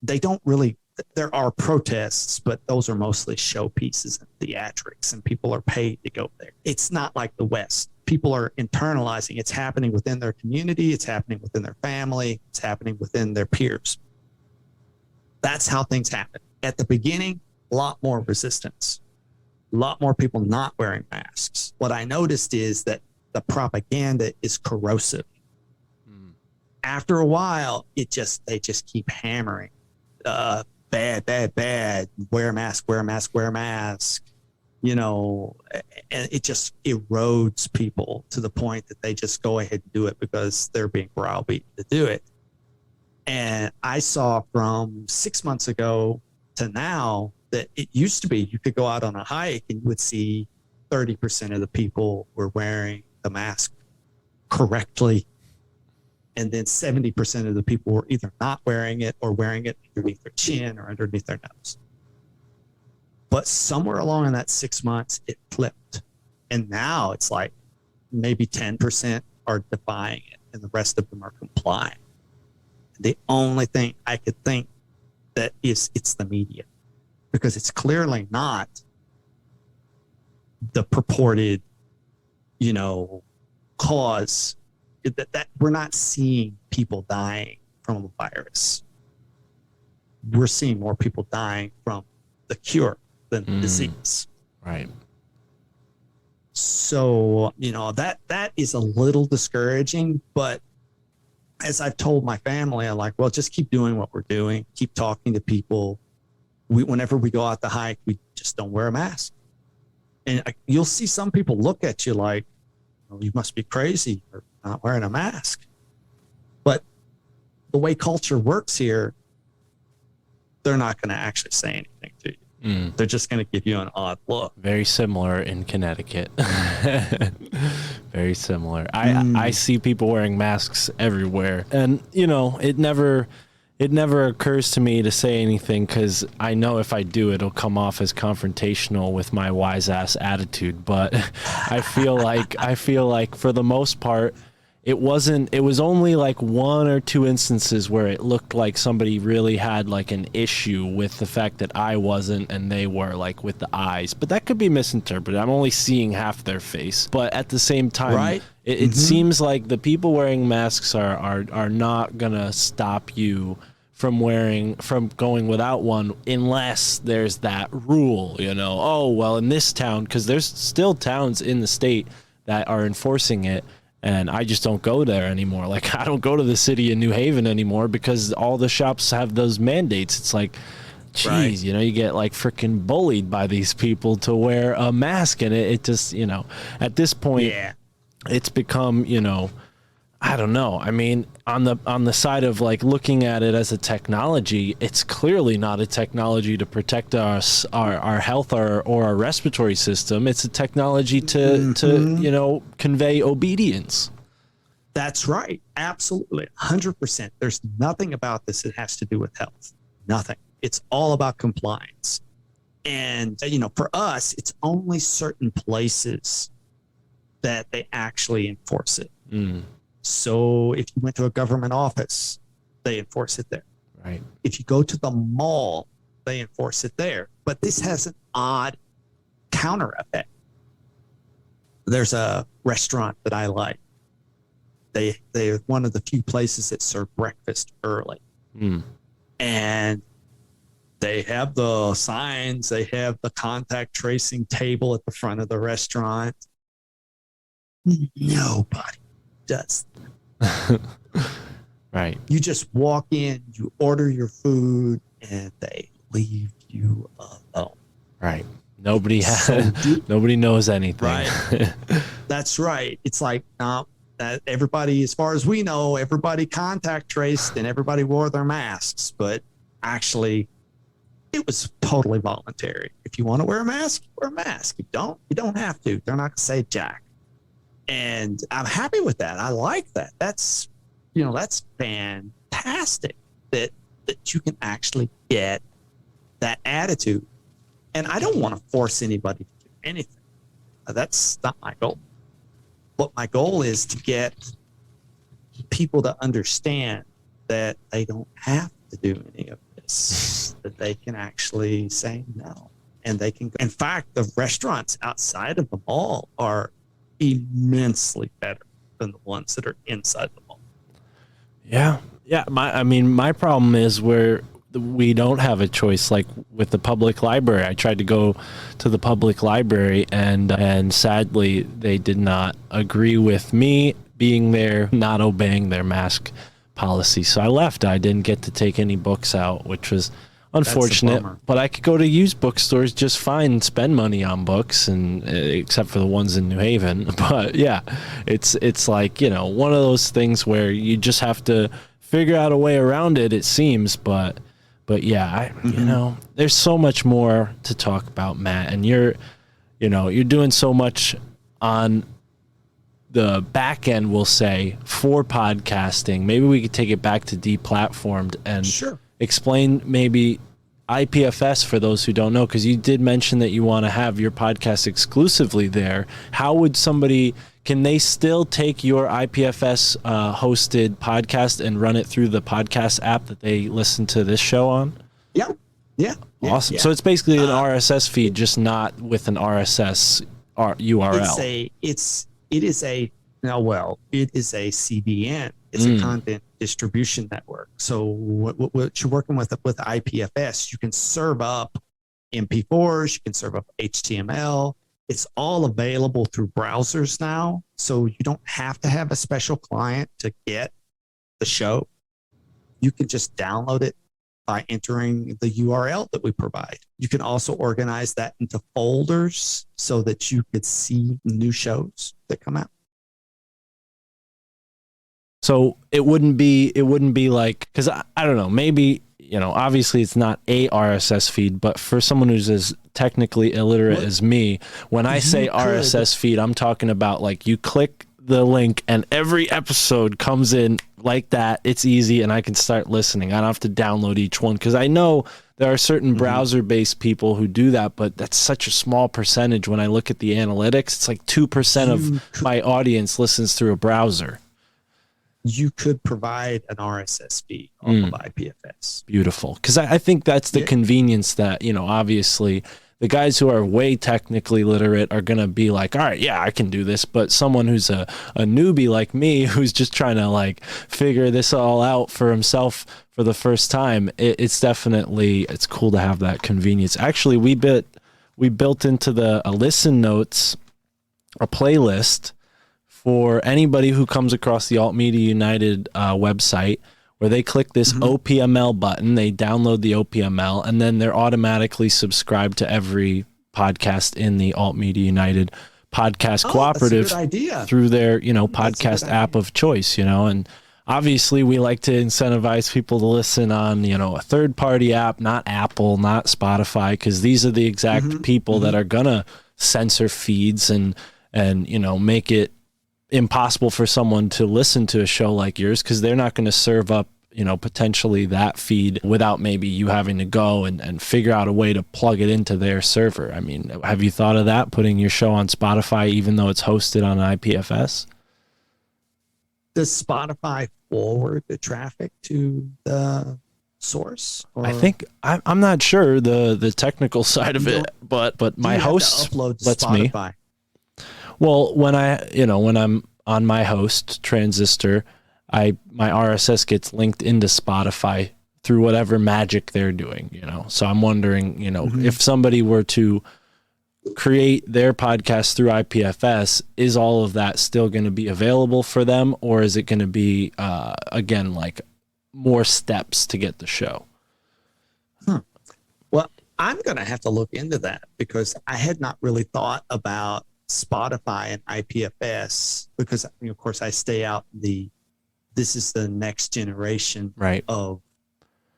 They don't really. There are protests, but those are mostly showpieces and theatrics, and people are paid to go there. It's not like the West. People are internalizing. It's happening within their community. It's happening within their family. It's happening within their peers. That's how things happen. At the beginning, a lot more resistance, a lot more people not wearing masks. What I noticed is that the propaganda is corrosive. After a while, they just keep hammering. Bad, wear a mask, and it just erodes people to the point that they just go ahead and do it because they're being browbeaten to do it. And I saw from 6 months ago to now that it used to be you could go out on a hike and you would see 30% of the people were wearing the mask correctly. And then 70% of the people were either not wearing it or wearing it underneath their chin or underneath their nose. But somewhere along in that 6 months, it flipped. And now it's like maybe 10% are defying it and the rest of them are complying. The only thing I could think that is it's the media, because it's clearly not the purported, cause. That we're not seeing people dying from a virus. We're seeing more people dying from the cure than the disease. Right. So, that is a little discouraging, but as I've told my family, I'm like, well, just keep doing what we're doing. Keep talking to people. Whenever we go out to hike, we just don't wear a mask. And you'll see some people look at you like, you must be crazy or not wearing a mask. But the way culture works here, they're not going to actually say anything to you. They're just going to give you an odd look. Very similar in Connecticut. Very similar. I see people wearing masks everywhere, and it never occurs to me to say anything, because I know if I do, it'll come off as confrontational with my wise ass attitude. But I feel like for the most part, it was only like 1 or 2 instances where it looked like somebody really had like an issue with the fact that I wasn't and they were, like with the eyes. But that could be misinterpreted. I'm only seeing half their face. But at the same time, right? It seems like the people wearing masks are not gonna stop you from going without one unless there's that rule, oh, well, in this town, because there's still towns in the state that are enforcing it, and I just don't go there anymore. Like, I don't go to the city of New Haven anymore because all the shops have those mandates. It's like, Jeez, Right. you know, you get like freaking bullied by these people to wear a mask, and it just, you know, at this point, Yeah. it's become, you know, I don't know. I mean, on the side of like looking at it as a technology, it's clearly not a technology to protect us, our health, or our respiratory system. It's a technology to you know, convey obedience. That's right. Absolutely. 100%. There's nothing about this that has to do with health. Nothing. It's all about compliance. And, you know, for us, it's only certain places that they actually enforce it. So if you went to a government office, they enforce it there. Right. If you go to the mall, they enforce it there. But this has an odd counter effect. There's a restaurant that I like. They're one of the few places that serve breakfast early. And they have the signs, they have the contact tracing table at the front of the restaurant. Nobody does that. Right. You just walk in, you order your food, and they leave you alone. Right. Nobody nobody knows anything. Right. That's right. It's like that everybody, as far as we know, everybody contact traced and everybody wore their masks, but actually it was totally voluntary. If you want to wear a mask, wear a mask. If you don't have to. They're not going to say jack. And I'm happy with that. I like that. That's, you know, that's fantastic that you can actually get that attitude. And I don't want to force anybody to do anything. That's not my goal. But my goal is to get people to understand that they don't have to do any of this, that they can actually say no. And they can, in fact, the restaurants outside of the mall are immensely better than the ones that are inside the mall. Yeah. My problem is where we don't have a choice. Like with the public library, I tried to go to the public library, and sadly they did not agree with me being there, not obeying their mask policy. So I left. I didn't get to take any books out, which was unfortunate. But I could go to used bookstores just fine and spend money on books, and except for the ones in New Haven. But yeah, it's like, you know, one of those things where you just have to figure out a way around it, it seems. But yeah, you know, there's so much more to talk about, Matt, and you're doing so much on the back end, we'll say, for podcasting. Maybe we could take it back to deplatformed and explain maybe IPFS for those who don't know, because you did mention that you want to have your podcast exclusively there. How would somebody, can they still take your IPFS hosted podcast and run it through the podcast app that they listen to this show on? Yeah. Awesome. Yeah. So it's basically an RSS feed, just not with an RSS URL. It is a CDN. It's a content distribution network. So what you're working with IPFS, you can serve up MP4s, you can serve up HTML. It's all available through browsers now. So you don't have to have a special client to get the show. You can just download it by entering the URL that we provide. You can also organize that into folders so that you could see new shows that come out. So it wouldn't be like, because I don't know, maybe, you know, obviously it's not a RSS feed, but for someone who's as technically illiterate as me, when I say RSS feed, I'm talking about like you click the link and every episode comes in like that. It's easy and I can start listening. I don't have to download each one, because I know there are certain browser-based people who do that, but that's such a small percentage. When I look at the analytics, it's like 2% of my audience listens through a browser. You could provide an RSS feed off of IPFS. Beautiful. Because I think that's the convenience that, you know, obviously the guys who are way technically literate are going to be like, all right, yeah, I can do this. But someone who's a newbie like me, who's just trying to like figure this all out for himself for the first time, it's cool to have that convenience. Actually, we built into the listen notes a playlist for anybody who comes across the Alt Media United website, where they click this OPML button, they download the OPML, and then they're automatically subscribed to every podcast in the Alt Media United podcast cooperative through their, podcast app of choice, and obviously we like to incentivize people to listen on, a third party app, not Apple, not Spotify, because these are the exact people that are gonna censor feeds and make it impossible for someone to listen to a show like yours, because they're not going to serve up potentially that feed without maybe you having to go and figure out a way to plug it into their server. I mean, have you thought of that, putting your show on Spotify even though it's hosted on IPFS? Does Spotify forward the traffic to the source? Or? I think I'm not sure the technical side of it, but my host lets me. Well, when I'm on my host Transistor, my RSS gets linked into Spotify through whatever magic they're doing, So I'm wondering, if somebody were to create their podcast through IPFS, is all of that still going to be available for them, or is it going to be again like more steps to get the show? Well, I'm going to have to look into that, because I had not really thought about Spotify and IPFS, because of course I stay out this is the next generation of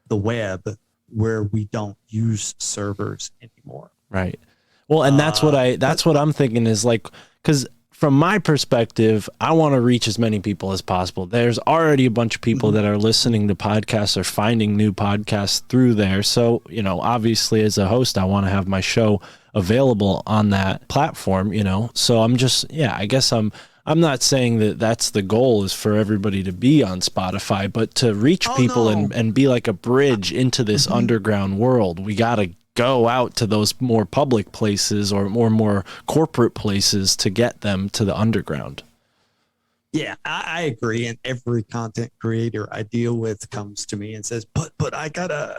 the web where we don't use servers anymore. Right. Well, and that's what I'm thinking is like, because from my perspective, I want to reach as many people as possible. There's already a bunch of people that are listening to podcasts or finding new podcasts through there. So, obviously as a host, I want to have my show available on that platform, So I'm just, I guess I'm not saying that that's the goal, is for everybody to be on Spotify, but to reach people and be like a bridge into this underground world. We got to go out to those more public places or more corporate places to get them to the underground. Yeah, I agree. And every content creator I deal with comes to me and says, but I gotta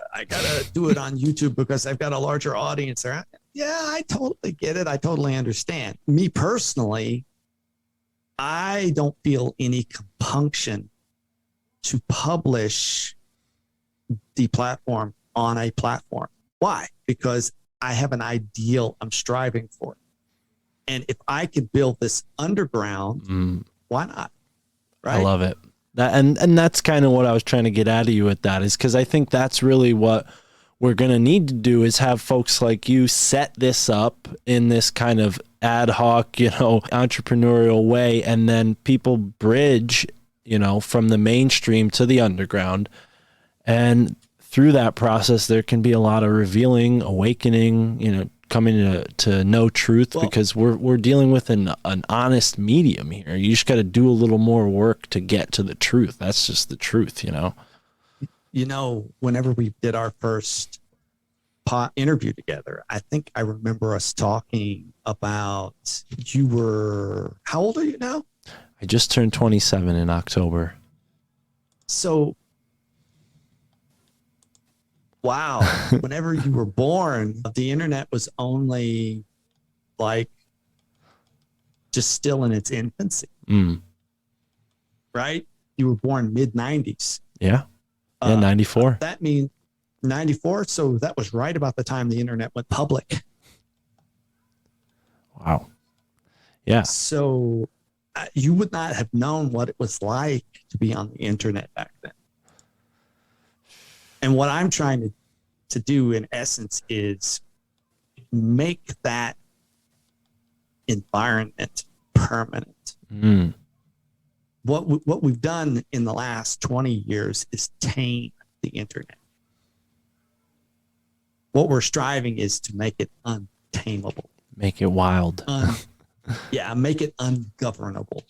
do it on YouTube because I've got a larger audience there. Yeah, I totally get it. I totally understand. Me personally, I don't feel any compunction to publish the platform on a platform. Why? Because I have an ideal I'm striving for. And if I could build this underground, why not? Right? I love it. And that's kind of what I was trying to get out of you with that, is because I think that's really what we're going to need to do, is have folks like you set this up in this kind of ad hoc, entrepreneurial way, and then people bridge, from the mainstream to the underground. And through that process, there can be a lot of revealing, awakening, coming to know truth, because we're dealing with an honest medium here. You just got to do a little more work to get to the truth. That's just the truth, Whenever we did our first interview together, I think I remember us talking about, how old are you now? I just turned 27 in October. So, wow. Whenever you were born, the internet was only just still in its infancy. Right? You were born mid-90s. Yeah. Yeah, 94. That means 94. So that was right about the time the internet went public. Wow. Yeah. So you would not have known what it was like to be on the internet back then. And what I'm trying to do in essence is make that environment permanent. What we've done in the last 20 years is tame the internet. What we're striving is to make it untamable. Make it wild. Make it ungovernable.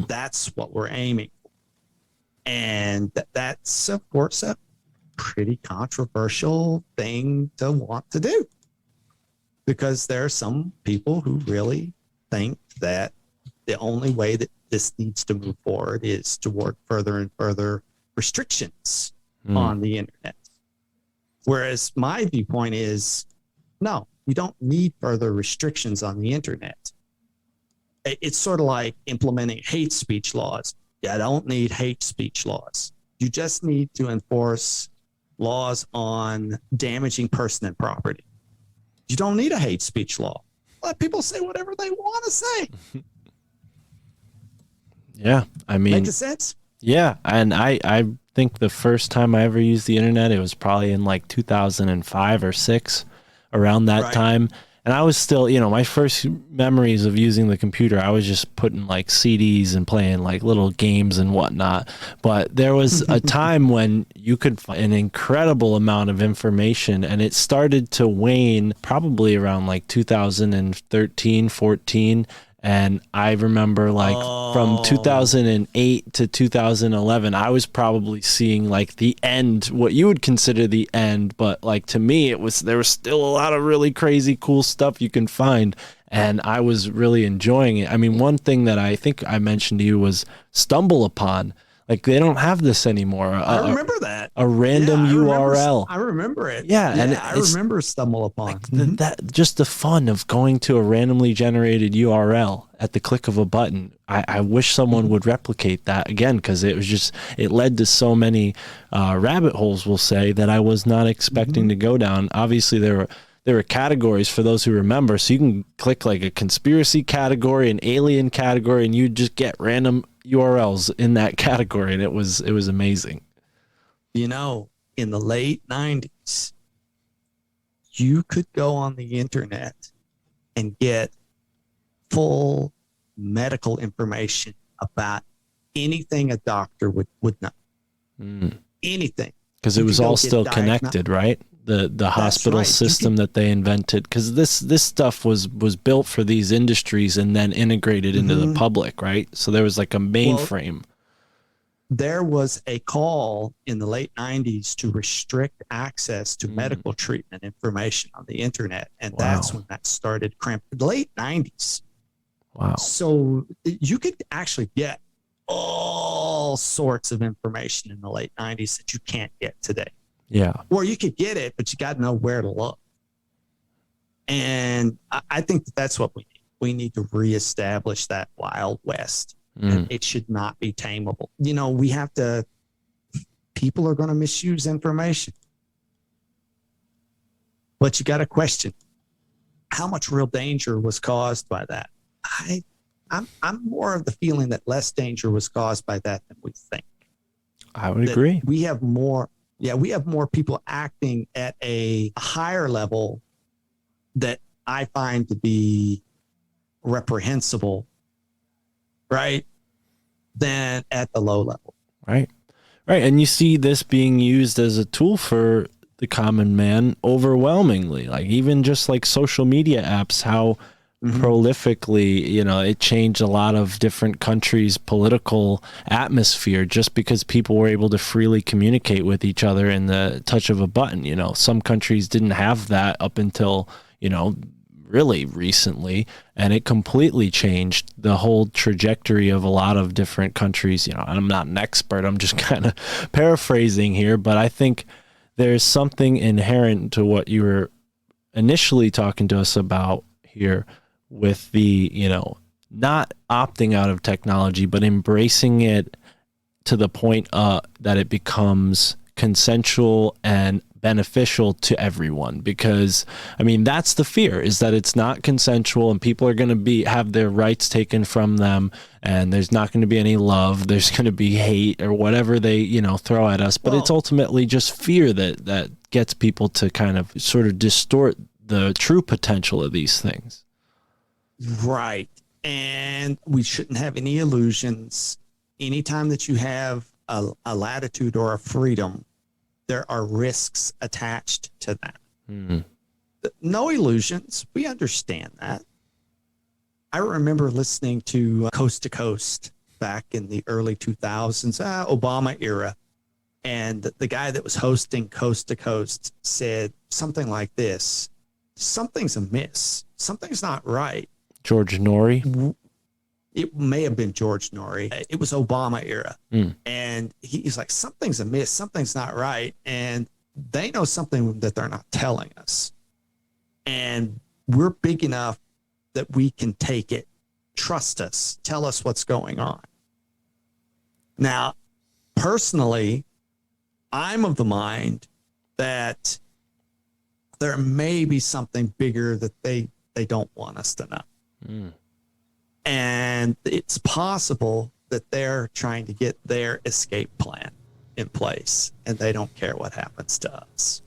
That's what we're aiming for. And that's, of course, a pretty controversial thing to want to do, because there are some people who really think that the only way that this needs to move forward is toward further and further restrictions on the internet. Whereas my viewpoint is, no, you don't need further restrictions on the internet. It's sort of like implementing hate speech laws. You don't need hate speech laws. You just need to enforce laws on damaging person and property. You don't need a hate speech law. Let people say whatever they want to say. Yeah, I mean, Make sense? yeah, and I think the first time I ever used the internet, it was probably in like 2005 or 6, around that time. And I was still, you know, my first memories of using the computer, I was just putting like CDs and playing like little games and whatnot. But there was a time when you could find an incredible amount of information, and it started to wane probably around like 2013, 14. And I remember like from 2008 to 2011, I was probably seeing like the end, what you would consider the end. But like to me, there was still a lot of really crazy, cool stuff you can find. And I was really enjoying it. I mean, one thing that I think I mentioned to you was Stumble Upon. Like they don't have this anymore. I remember that. A random URL. I remember it. Yeah, and I remember Stumble Upon. Like that, just the fun of going to a randomly generated URL at the click of a button. I wish someone would replicate that again, because it led to so many rabbit holes, we'll say, that I was not expecting to go down. Obviously, there were categories for those who remember. So you can click like a conspiracy category, an alien category, and you just get random URLs in that category. And it was amazing. You know, in the late 90s, you could go on the internet and get full medical information about anything a doctor would know. Anything. Because it was all still connected, right? The hospital system that they invented, because this stuff was built for these industries and then integrated into the public, right? So there was like a mainframe. There was a call in the late 90s to restrict access to medical treatment information on the internet, and that's when that started cramping. Late 90s. Wow. So you could actually get all sorts of information in the late 90s that you can't get today. Yeah. Or you could get it, but you got to know where to look. And I think that's what we need. We need to reestablish that Wild West. And it should not be tameable. You know, people are going to misuse information. But you got to question how much real danger was caused by that. I'm more of the feeling that less danger was caused by that than we think. I would agree. We have more people acting at a higher level that I find to be reprehensible, right, than at the low level. Right. And you see this being used as a tool for the common man overwhelmingly, like even just like social media apps, how prolifically, you know, it changed a lot of different countries' political atmosphere just because people were able to freely communicate with each other in the touch of a button. You know, some countries didn't have that up until, you know, really recently, and it completely changed the whole trajectory of a lot of different countries. You know, I'm not an expert, I'm just kind of paraphrasing here, but I think there's something inherent to what you were initially talking to us about here with the, you know, not opting out of technology, but embracing it to the point that it becomes consensual and beneficial to everyone. Because I mean, that's the fear, is that it's not consensual and people are going to have their rights taken from them, and there's not going to be any love, there's going to be hate or whatever they, you know, throw at us. But it's ultimately just fear that gets people to kind of sort of distort the true potential of these things. Right. And we shouldn't have any illusions. Anytime that you have a latitude or a freedom, there are risks attached to that. No illusions. We understand that. I remember listening to Coast to Coast back in the early 2000s, Obama era. And the guy that was hosting Coast to Coast said something like this: something's amiss. Something's not right. George Norrie? It may have been George Norrie. It was Obama era. And he's like, something's amiss. Something's not right. And they know something that they're not telling us. And we're big enough that we can take it. Trust us. Tell us what's going on. Now, personally, I'm of the mind that there may be something bigger that they don't want us to know. And it's possible that they're trying to get their escape plan in place and they don't care what happens to us.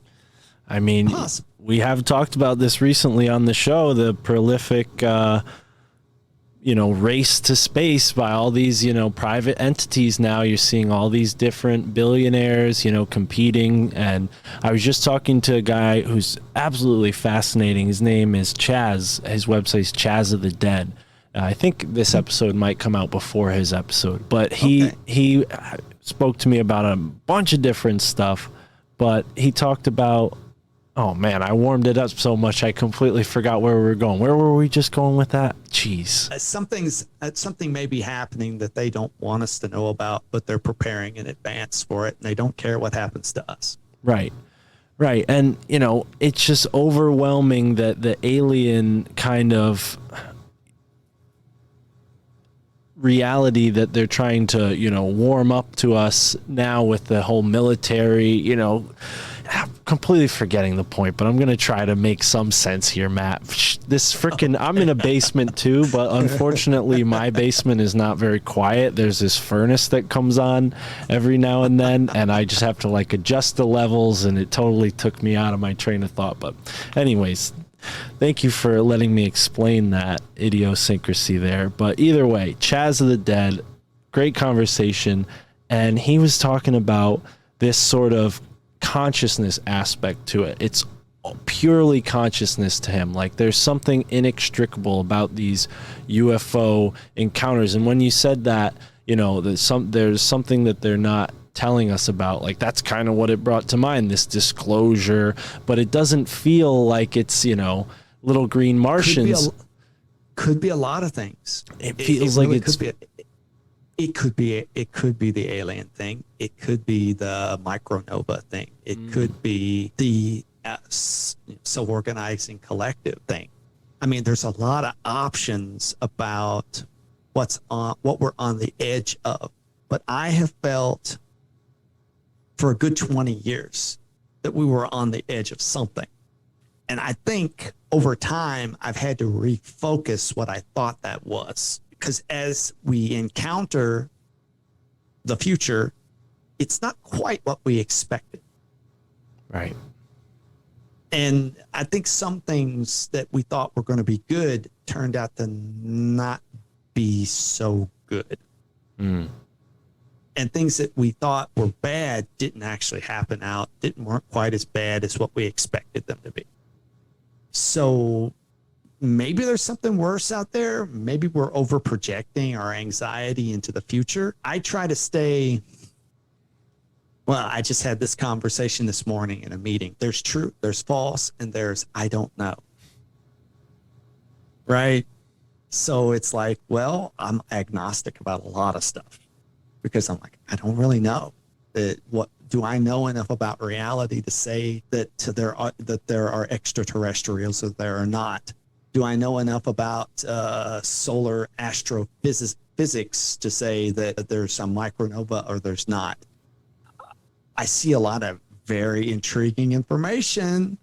I mean, we have talked about this recently on the show, the prolific, race to space by all these, private entities. Now you're seeing all these different billionaires, competing. And I was just talking to a guy who's absolutely fascinating. His name is Chaz. His website's Chaz of the Dead. I think this episode might come out before his episode, but he spoke to me about a bunch of different stuff, but he talked about, oh man, I warmed it up so much I completely forgot where we were going. Where were we just going with that? Jeez. Something may be happening that they don't want us to know about, but they're preparing in advance for it, and they don't care what happens to us. Right. And, it's just overwhelming that the alien kind of reality that they're trying to, warm up to us now with the whole military, I'm completely forgetting the point, but I'm going to try to make some sense here, Matt. I'm in a basement too, but unfortunately my basement is not very quiet. There's this furnace that comes on every now and then, and I just have to adjust the levels, and it totally took me out of my train of thought. But anyways, thank you for letting me explain that idiosyncrasy there. But either way, Chaz of the Dead, great conversation. And he was talking about this sort of consciousness aspect to it. It's purely consciousness to him. There's something inextricable about these UFO encounters. And when you said that, there's something that they're not telling us about, that's kind of what it brought to mind, this disclosure, but it doesn't feel like it's little green Martians. Could be a lot of things. It feels like it's it could be the alien thing, it could be the micronova thing, it could be the self-organizing collective thing. I mean, there's a lot of options about what we're on the edge of, but I have felt for a good 20 years that we were on the edge of something. And I think over time, I've had to refocus what I thought that was. Because as we encounter the future, it's not quite what we expected. Right. And I think some things that we thought were going to be good turned out to not be so good. And things that we thought were bad didn't actually weren't quite as bad as what we expected them to be. So maybe there's something worse out there. Maybe we're over projecting our anxiety into the future. I try to stay. Well, I just had this conversation this morning in a meeting. There's true, there's false, and there's I don't know. Right? So it's I'm agnostic about a lot of stuff because I'm I don't really know. What do I know enough about reality to say that there are extraterrestrials or there are not? Do I know enough about solar astrophysics to say that there's some micronova or there's not? I see a lot of very intriguing information,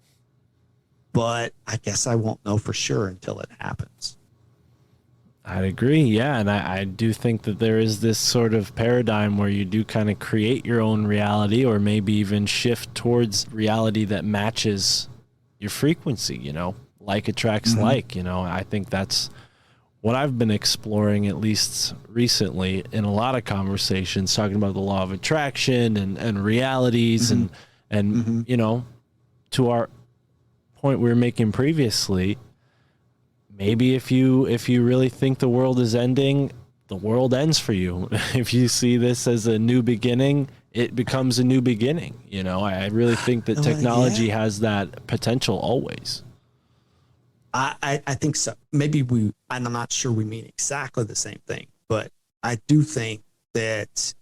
but I guess I won't know for sure until it happens. I'd agree. Yeah. And I do think that there is this sort of paradigm where you do kind of create your own reality, or maybe even shift towards reality that matches your frequency, like attracts like, I think that's what I've been exploring, at least recently, in a lot of conversations, talking about the law of attraction and realities and to our point we were making previously, maybe if you really think the world is ending, the world ends for you. If you see this as a new beginning, it becomes a new beginning. I really think that technology has that potential always. I think so. Maybe I'm not sure we mean exactly the same thing, but I do think that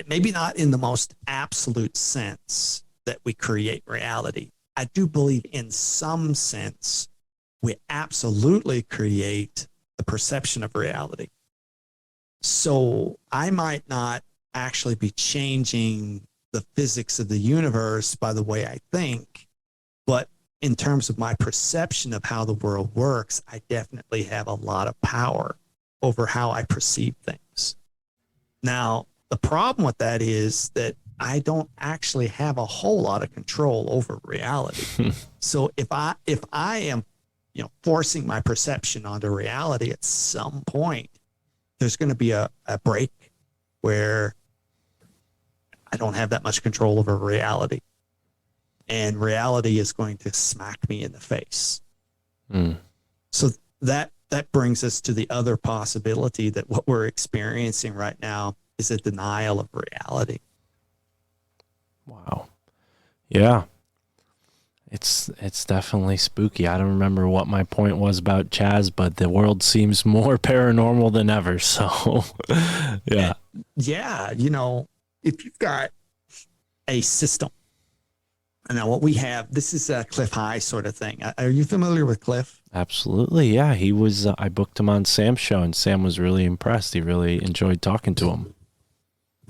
maybe not in the most absolute sense that we create reality. I do believe in some sense we absolutely create the perception of reality. So I might not actually be changing the physics of the universe by the way I think, but in terms of my perception of how the world works, I definitely have a lot of power over how I perceive things. Now, the problem with that is that I don't actually have a whole lot of control over reality. So if I am, forcing my perception onto reality, at some point, there's going to be a break where I don't have that much control over reality. And reality is going to smack me in the face. So that brings us to the other possibility that what we're experiencing right now is a denial of reality. Wow. Yeah. It's definitely spooky. I don't remember what my point was about Chaz, but the world seems more paranormal than ever. So, yeah. Yeah. If you've got a system, and now what we have, this is a Cliff High sort of thing. Are you familiar with Cliff? Absolutely. Yeah. He was, I booked him on Sam's show, and Sam was really impressed. He really enjoyed talking to him.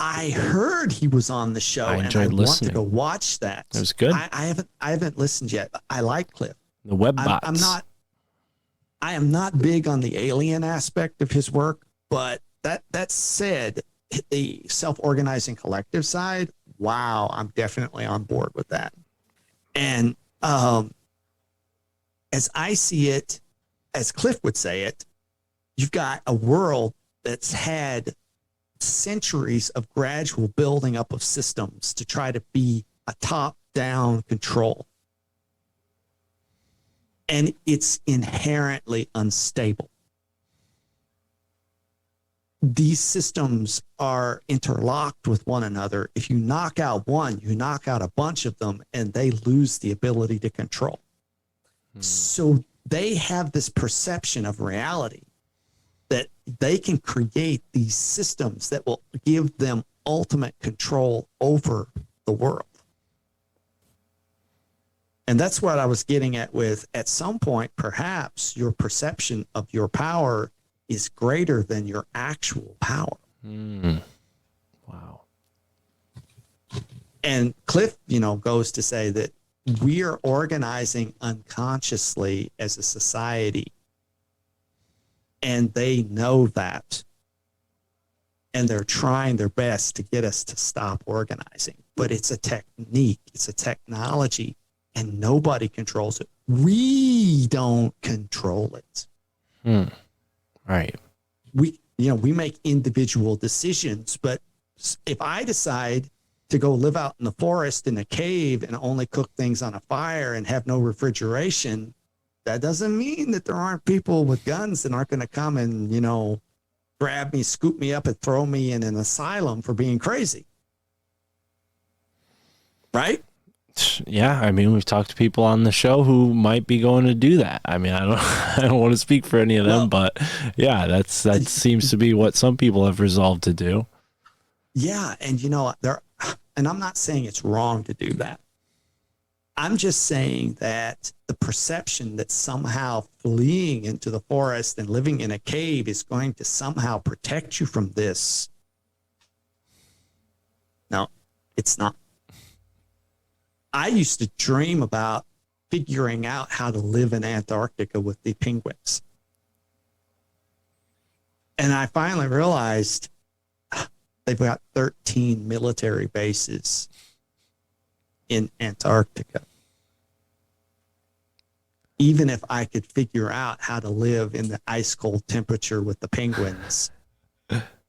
I heard he was on the show, I enjoyed and I want to go watch that. It was good. I haven't listened yet. I like Cliff. The web bots. I am not big on the alien aspect of his work, but that said, the self-organizing collective side, wow, I'm definitely on board with that. And as I see it, as Cliff would say it, you've got a world that's had centuries of gradual building up of systems to try to be a top-down control. And it's inherently unstable. These systems are interlocked with one another. If you knock out one, you knock out a bunch of them, and they lose the ability to control. So they have this perception of reality that they can create these systems that will give them ultimate control over the world. And that's what I was getting at with, at some point, perhaps your perception of your power is greater than your actual power. Wow. And Cliff, goes to say that we are organizing unconsciously as a society. And they know that. And they're trying their best to get us to stop organizing. But it's a technique, it's a technology, and nobody controls it. We don't control it. Right. We make individual decisions, but if I decide to go live out in the forest in a cave and only cook things on a fire and have no refrigeration, that doesn't mean that there aren't people with guns that aren't going to come and, grab me, scoop me up, and throw me in an asylum for being crazy. Right? Yeah, I mean, we've talked to people on the show who might be going to do that. I mean, I don't want to speak for any of them, but yeah, that seems to be what some people have resolved to do. Yeah, and and I'm not saying it's wrong to do that. I'm just saying that the perception that somehow fleeing into the forest and living in a cave is going to somehow protect you from this. No, it's not. I used to dream about figuring out how to live in Antarctica with the penguins. And I finally realized they've got 13 military bases in Antarctica. Even if I could figure out how to live in the ice cold temperature with the penguins,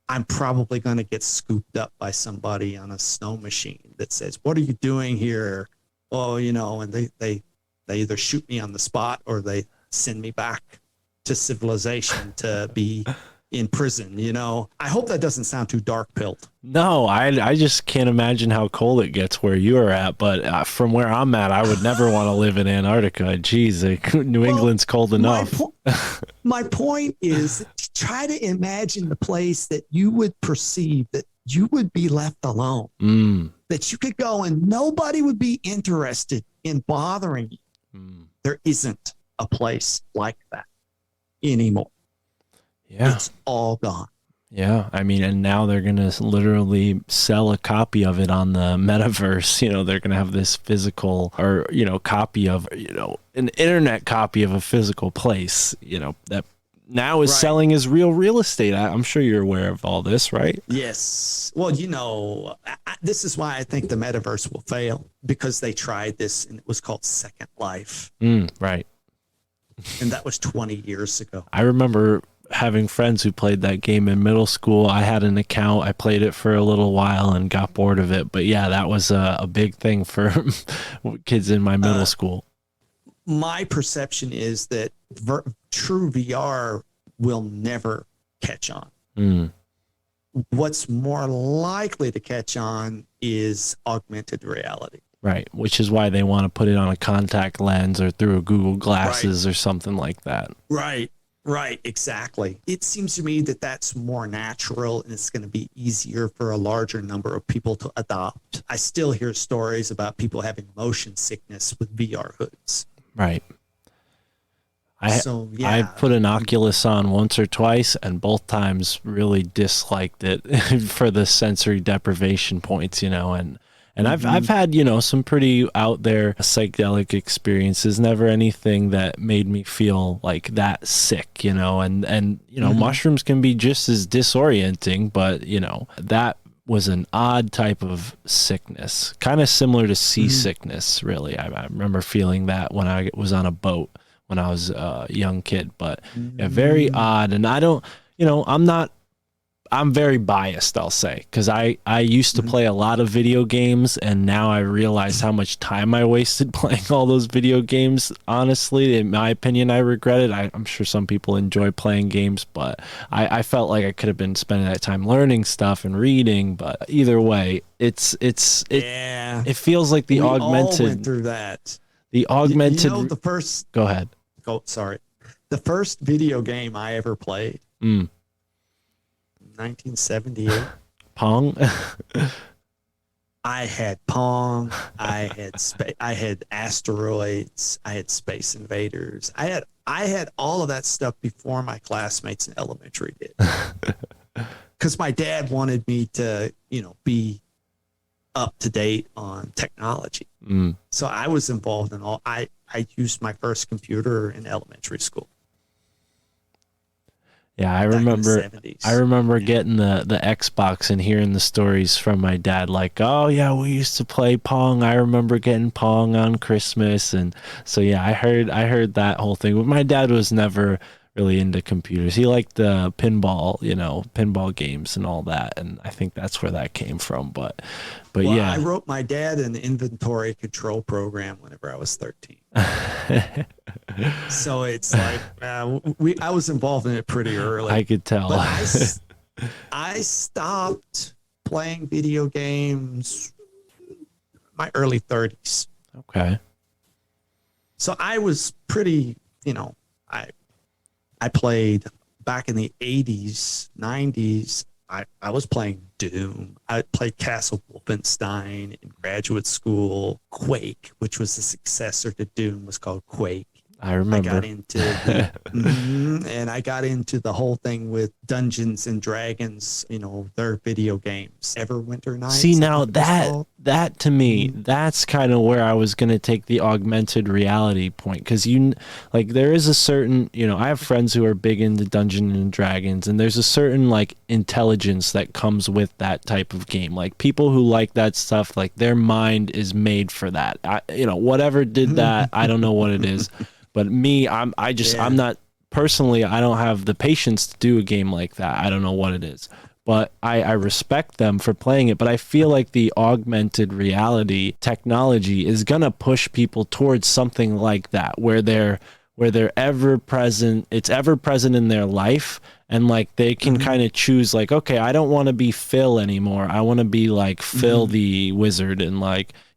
I'm probably going to get scooped up by somebody on a snow machine that says, "What are you doing here?" Oh, and they either shoot me on the spot or they send me back to civilization to be in prison. I hope that doesn't sound too dark pilled. No, I just can't imagine how cold it gets where you are at. But from where I'm at, I would never want to live in Antarctica. Jeez, New England's cold enough. My point is, try to imagine the place that you would perceive that you would be left alone, that you could go and nobody would be interested in bothering you. There isn't a place like that anymore. Yeah. It's all gone. Yeah, I mean, and now they're going to literally sell a copy of it on the metaverse. They're going to have this physical or, copy of, an internet copy of a physical place, that now is selling as real estate. I'm sure you're aware of all this, right? Yes. Well, this is why I think the metaverse will fail, because they tried this and it was called Second Life. Right. And that was 20 years ago. I remember having friends who played that game in middle school. I had an account. I played it for a little while and got bored of it. But yeah, that was a big thing for kids in my middle school. My perception is that true VR will never catch on. What's more likely to catch on is augmented reality. Right, which is why they want to put it on a contact lens or through a Google Glasses or something like that. Right, exactly. It seems to me that that's more natural and it's going to be easier for a larger number of people to adopt. I still hear stories about people having motion sickness with VR hoods. Right. I put an Oculus on once or twice, and both times really disliked it for the sensory deprivation points, and I've had, some pretty out there psychedelic experiences, never anything that made me feel like that sick, and mushrooms can be just as disorienting, but, that was an odd type of sickness, kind of similar to seasickness, really. I remember feeling that when I was on a boat when I was a young kid, but very odd. And I don't, I'm very biased, I'll say, because I used to play a lot of video games, and now I realize how much time I wasted playing all those video games. Honestly, in my opinion, I regret it. I'm sure some people enjoy playing games, but I felt like I could have been spending that time learning stuff and reading. But either way, it feels like the augmented. All went through that. The augmented. The first. Go ahead. Sorry. The first video game I ever played. 1978. Pong. I had Pong. I had Asteroids. I had Space Invaders. I had all of that stuff before my classmates in elementary did. Because my dad wanted me to, be up to date on technology. So I was involved in all. I used my first computer in elementary school. Yeah, I remember getting the Xbox and hearing the stories from my dad, like, oh yeah, we used to play Pong. I remember getting Pong on Christmas. And so yeah, I heard that whole thing. But my dad was never really into computers. He liked the pinball games and all that, and I think that's where that came from. But yeah, I wrote my dad an inventory control program whenever I was 13. So it's like I was involved in it pretty early. I could tell. But I stopped playing video games my early 30s. Okay. So I was pretty, I played back in the 80s, 90s. I was playing Doom. I played Castle Wolfenstein in graduate school. Quake, which was the successor to Doom, was called Quake. I remember. I got into and I got into the whole thing with Dungeons and Dragons, their video games. Everwinter Nights. See, now that to me, that's kind of where I was going to take the augmented reality point, because there is a certain, I have friends who are big into Dungeons and Dragons, and there's a certain intelligence that comes with that type of game. Like people who like that stuff, like their mind is made for that. Whatever did that, I don't know what it is. But me, I'm not personally, I don't have the patience to do a game like that. I don't know what it is, but I respect them for playing it. But I feel like the augmented reality technology is going to push people towards something like that, where they're ever present. It's ever present in their life. And they can kind of choose okay, I don't want to be Phil anymore. I want to be Phil the wizard. And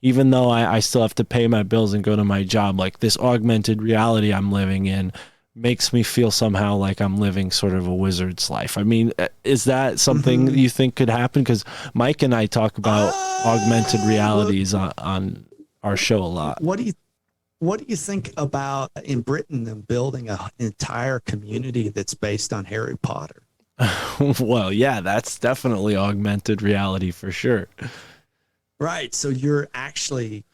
even though I still have to pay my bills and go to my job, this augmented reality I'm living in makes me feel somehow like I'm living sort of a wizard's life. I mean, is that something you think could happen? Because Mike and I talk about augmented realities on our show a lot. What do you think about in Britain them building an entire community that's based on Harry Potter? Well, yeah, that's definitely augmented reality for sure. Right. So you're actually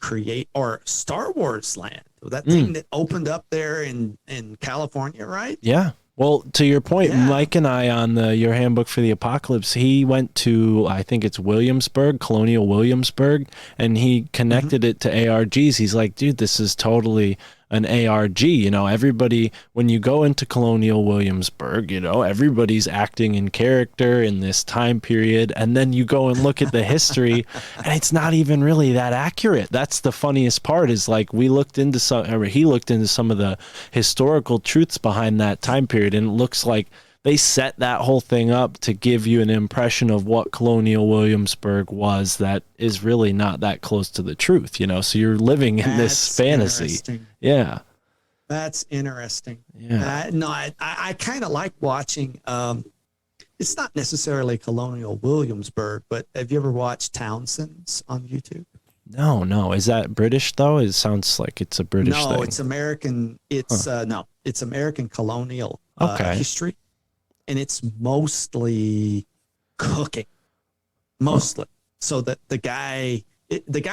or Star Wars land, that Mm. thing that opened up there in California, right? Yeah. Well, to your point, Yeah. Mike and I on Your Handbook for the Apocalypse, he went to, I think it's Williamsburg, Colonial Williamsburg, and he connected it to ARGs. He's like, dude, this is totally an ARG. You know, everybody, when you go into Colonial Williamsburg, you know, everybody's acting in character in this time period. And then you go and look at the history, and it's not even really that accurate. That's the funniest part, is like he looked into some of the historical truths behind that time period, and it looks like they set that whole thing up to give you an impression of what Colonial Williamsburg was that is really not that close to the truth, you know? So you're living in this fantasy. Interesting. Yeah. That's interesting. Yeah. I kind of like watching. It's not necessarily Colonial Williamsburg, but have you ever watched Townsend's on YouTube? No. Is that British though? It sounds like it's a British thing. No, it's American. It's it's American colonial history, and it's mostly cooking, mostly. So that the guy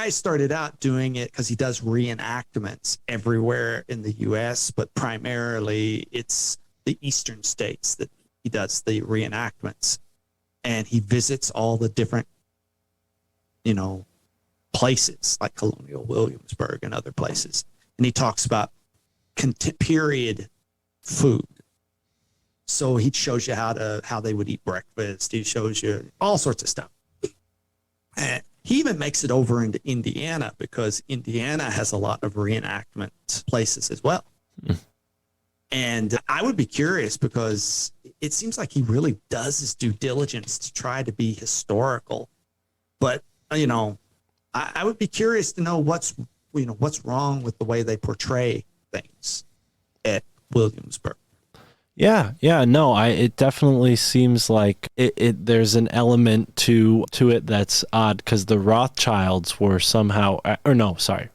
started out doing it because he does reenactments everywhere in the U.S., but primarily it's the eastern states that he does the reenactments, and he visits all the different, places like Colonial Williamsburg and other places, and he talks about period food. So he shows you how they would eat breakfast. He shows you all sorts of stuff. And he even makes it over into Indiana, because Indiana has a lot of reenactment places as well. And I would be curious, because it seems like he really does his due diligence to try to be historical. But, I would be curious to know what's wrong with the way they portray things at Williamsburg. Yeah, no, it definitely seems like there's an element to it that's odd, because the Rothschilds were somehow,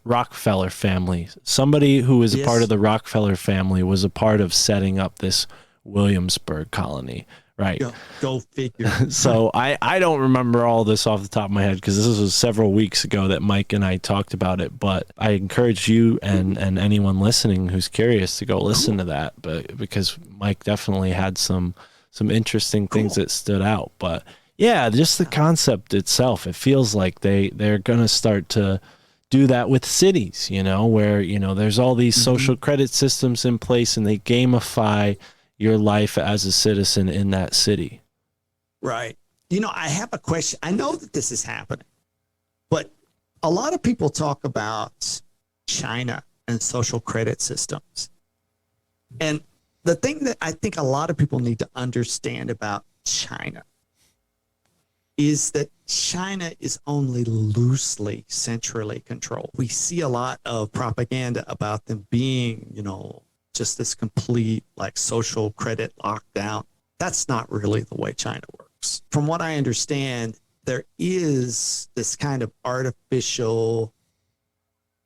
Rockefeller family. Somebody who was a part of the Rockefeller family was a part of setting up this Williamsburg colony, right? Go figure. So I don't remember all this off the top of my head, because this was several weeks ago that Mike and I talked about it, but I encourage you and anyone listening who's curious to go listen to that, but because Mike definitely had some interesting things that stood out. But yeah, just the concept itself, it feels like they're going to start to do that with cities, where, there's all these social credit systems in place, and they gamify your life as a citizen in that city. Right. I have a question. I know that this is happening, but a lot of people talk about China and social credit systems. And the thing that I think a lot of people need to understand about China is that China is only loosely centrally controlled. We see a lot of propaganda about them being, just this complete social credit lockdown. That's not really the way China works. From what I understand, there is this kind of artificial,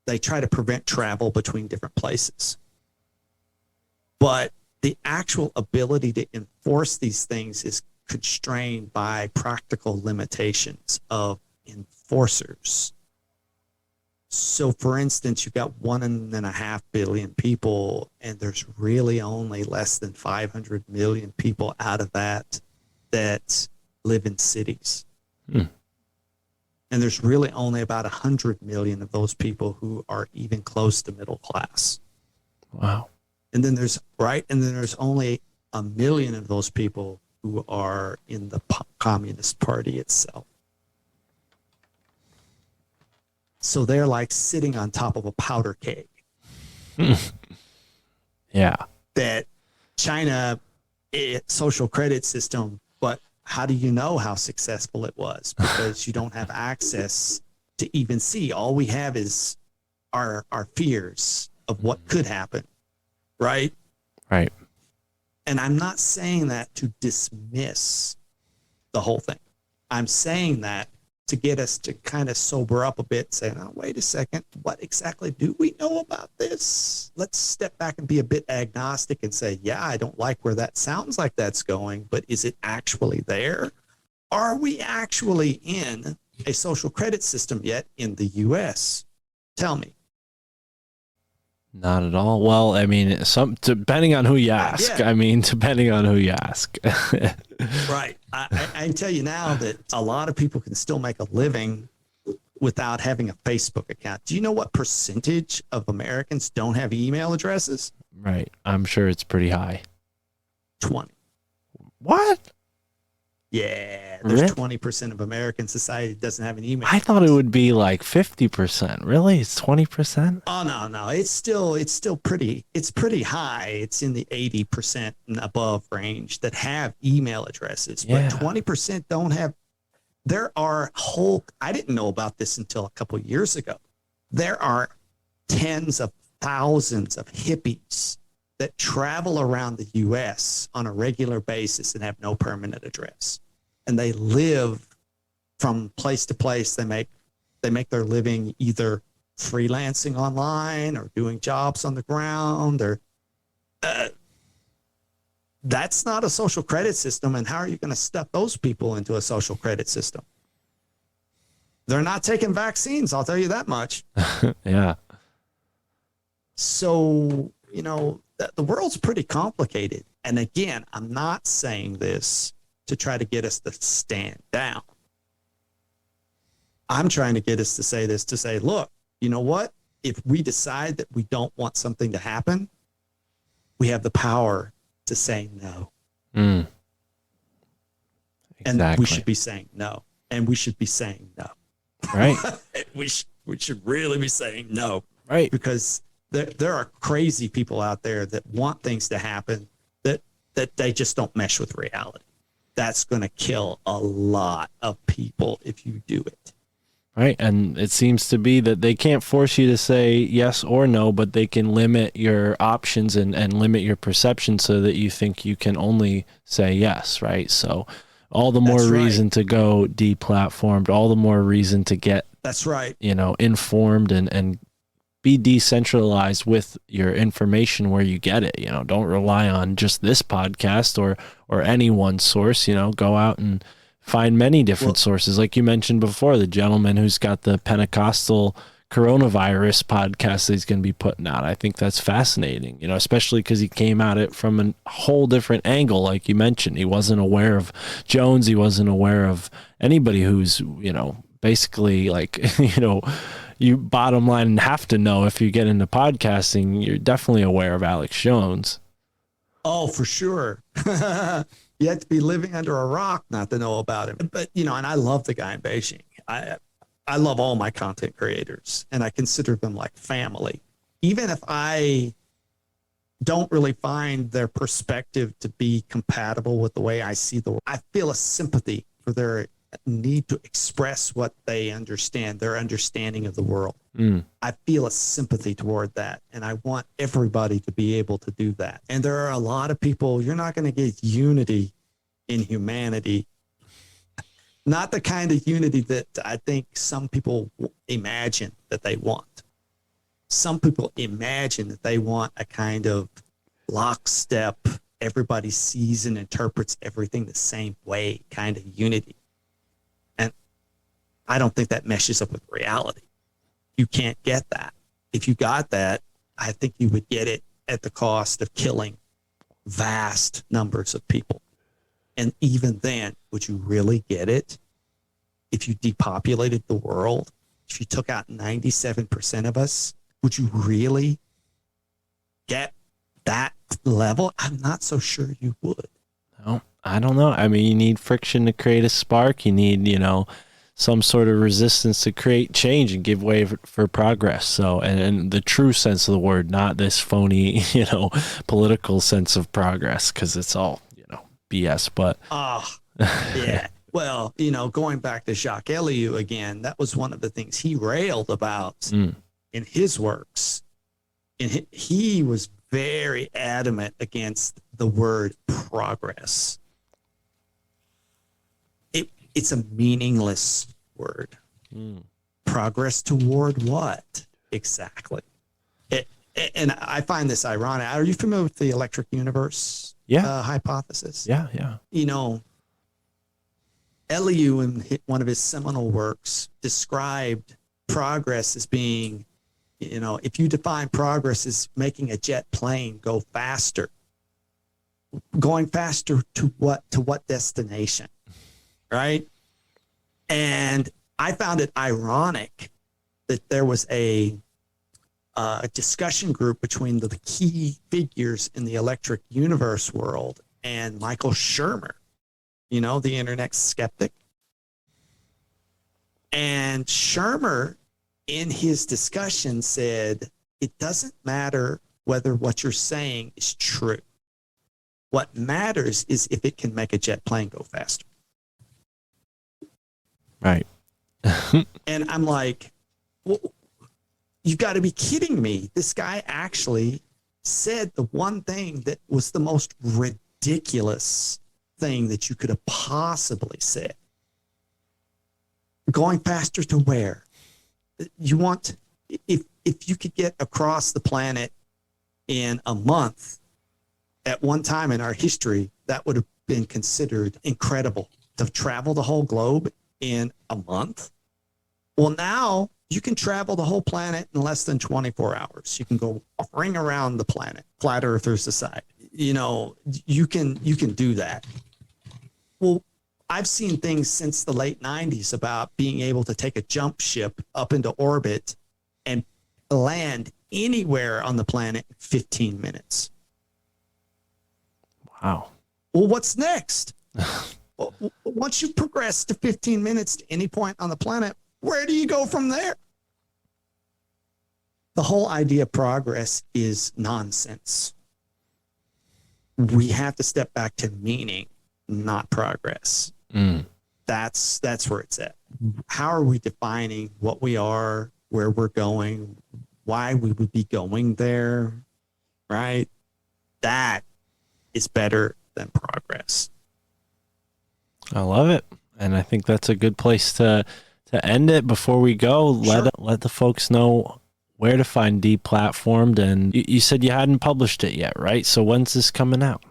they try to prevent travel between different places. But the actual ability to enforce these things is constrained by practical limitations of enforcers. So, for instance, you've got 1.5 billion people, and there's really only less than 500 million people out of that live in cities. And there's really only about 100 million of those people who are even close to middle class. Wow. And then there's only 1 million of those people who are in the Communist Party itself. So they're like sitting on top of a powder keg. Yeah. That China, social credit system, but how do you know how successful it was? Because you don't have access to even see. All we have is our fears of what could happen, right? Right. And I'm not saying that to dismiss the whole thing. I'm saying that to get us to kind of sober up a bit, saying, oh, wait a second, what exactly do we know about this? Let's step back and be a bit agnostic and say, yeah, I don't like where that sounds like that's going, but is it actually there? Are we actually in a social credit system yet in the US? Tell me. Not at all. Well, I mean, depending on who you ask. Yeah. I mean, depending on who you ask. Right. I can tell you now that a lot of people can still make a living without having a Facebook account. Do you know what percentage of Americans don't have email addresses? Right. I'm sure it's pretty high. 20. What? Yeah, there's Really? 20% of American society doesn't have an email. I thought it would be like 50%. Really? It's 20%? Oh no, it's still pretty high. It's in the 80% and above range that have email addresses, Yeah. but 20% don't have. There are I didn't know about this until a couple of years ago. There are tens of thousands of hippies that travel around the US on a regular basis and have no permanent address. And they live from place to place. They make their living either freelancing online or doing jobs on the ground, or that's not a social credit system. And how are you going to step those people into a social credit system? They're not taking vaccines, I'll tell you that much. Yeah. So, the world's pretty complicated. And again, I'm not saying this to try to get us to stand down. I'm trying to get us to say this, to say, look, you know what? If we decide that we don't want something to happen, we have the power to say no. Mm. And Exactly. we should be saying no. And we should be saying no. Right. we should really be saying no. Right. Because there are crazy people out there that want things to happen that they just don't mesh with reality. That's going to kill a lot of people if you do it. Right. And it seems to be that they can't force you to say yes or no, but they can limit your options and limit your perception so that you think you can only say yes. Right. So all the more That's right. reason to go deplatformed, all the more reason to get, That's right. informed and be decentralized with your information where you get it. Don't rely on just this podcast or any one source. Go out and find many different sources. Like you mentioned before, the gentleman who's got the Pentecostal coronavirus podcast that he's going to be putting out. I think that's fascinating, especially because he came at it from a whole different angle. Like you mentioned, he wasn't aware of Jones. He wasn't aware of anybody who's, basically like, you bottom line have to know if you get into podcasting, you're definitely aware of Alex Jones. Oh, for sure. You have to be living under a rock not to know about him. But, and I love the guy in Beijing. I love all my content creators, and I consider them like family. Even if I don't really find their perspective to be compatible with the way I see the world, I feel a sympathy for their need to express what they understand, their understanding of the world. I feel a sympathy toward that, and I want everybody to be able to do that. And there are a lot of people, you're not going to get unity in humanity, not the kind of unity that I think some people imagine that they want. Some people imagine that they want a kind of lockstep, everybody sees and interprets everything the same way kind of unity. And I don't think that meshes up with reality. You can't get that. If you got that, I think you would get it at the cost of killing vast numbers of people. And even then, would you really get it if you depopulated the world? If you took out 97% of us, would you really get that level? I'm not so sure you would. No, I don't know. I mean, you need friction to create a spark. You need, some sort of resistance to create change and give way for progress. So, and the true sense of the word, not this phony, political sense of progress, because it's all, BS. But yeah. Well, going back to Jacques Ellul again, that was one of the things he railed about in his works. And he was very adamant against the word progress. It's a meaningless backward. Progress toward what exactly? And I find this ironic. Are you familiar with the electric universe hypothesis? Yeah. You know, Elihu in one of his seminal works described progress as being, you know, if you define progress as making a jet plane go faster, going faster to what destination, right? And I found it ironic that there was a discussion group between the key figures in the electric universe world and Michael Shermer, you know, the internet skeptic. And Shermer, in his discussion, said, it doesn't matter whether what you're saying is true. What matters is if it can make a jet plane go faster. Right. And I'm like, well, you got to be kidding me. This guy actually said the one thing that was the most ridiculous thing that you could have possibly said. Going faster to where? You want, if you could get across the planet in a month, at one time in our history, that would have been considered incredible. To travel the whole globe in a month? Well, now you can travel the whole planet in less than 24 hours. You can go ring around the planet, flat earthers aside. You know, you can do that. Well, I've seen things since the late 90s about being able to take a jump ship up into orbit and land anywhere on the planet in 15 minutes. Wow. Well, what's next? Once you progress to 15 minutes to any point on the planet, where do you go from there? The whole idea of progress is nonsense. We have to step back to meaning, not progress. That's where it's at. How are we defining what we are, where we're going, why we would be going there, right? That is better than progress. I love it. And I think that's a good place to end it. Before we go, let the folks know where to find Deplatformed. And you said you hadn't published it yet, right? So when's this coming out?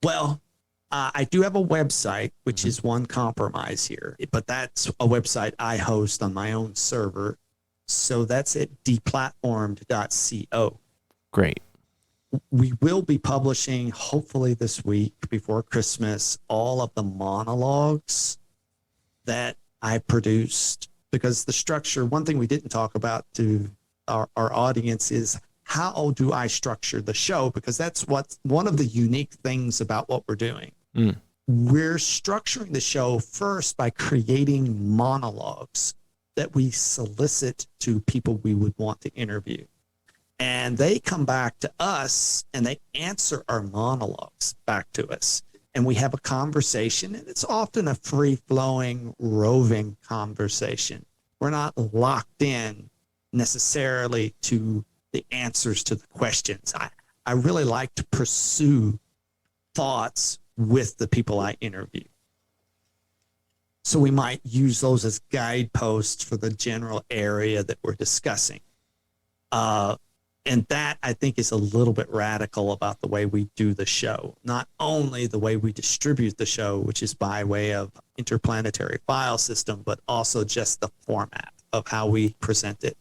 Well, I do have a website, which is one compromise here, but that's a website I host on my own server. So that's at deplatformed.co. Great. We will be publishing, hopefully this week before Christmas, all of the monologues that I produced, because the structure, one thing we didn't talk about to our audience is how do I structure the show? Because that's one of the unique things about what we're doing. We're structuring the show first by creating monologues that we solicit to people we would want to interview. And they come back to us and they answer our monologues back to us. And we have a conversation, and it's often a free-flowing, roving conversation. We're not locked in necessarily to the answers to the questions. I really like to pursue thoughts with the people I interview. So we might use those as guideposts for the general area that we're discussing. And that, I think, is a little bit radical about the way we do the show. Not only the way we distribute the show, which is by way of interplanetary file system, but also just the format of how we present it.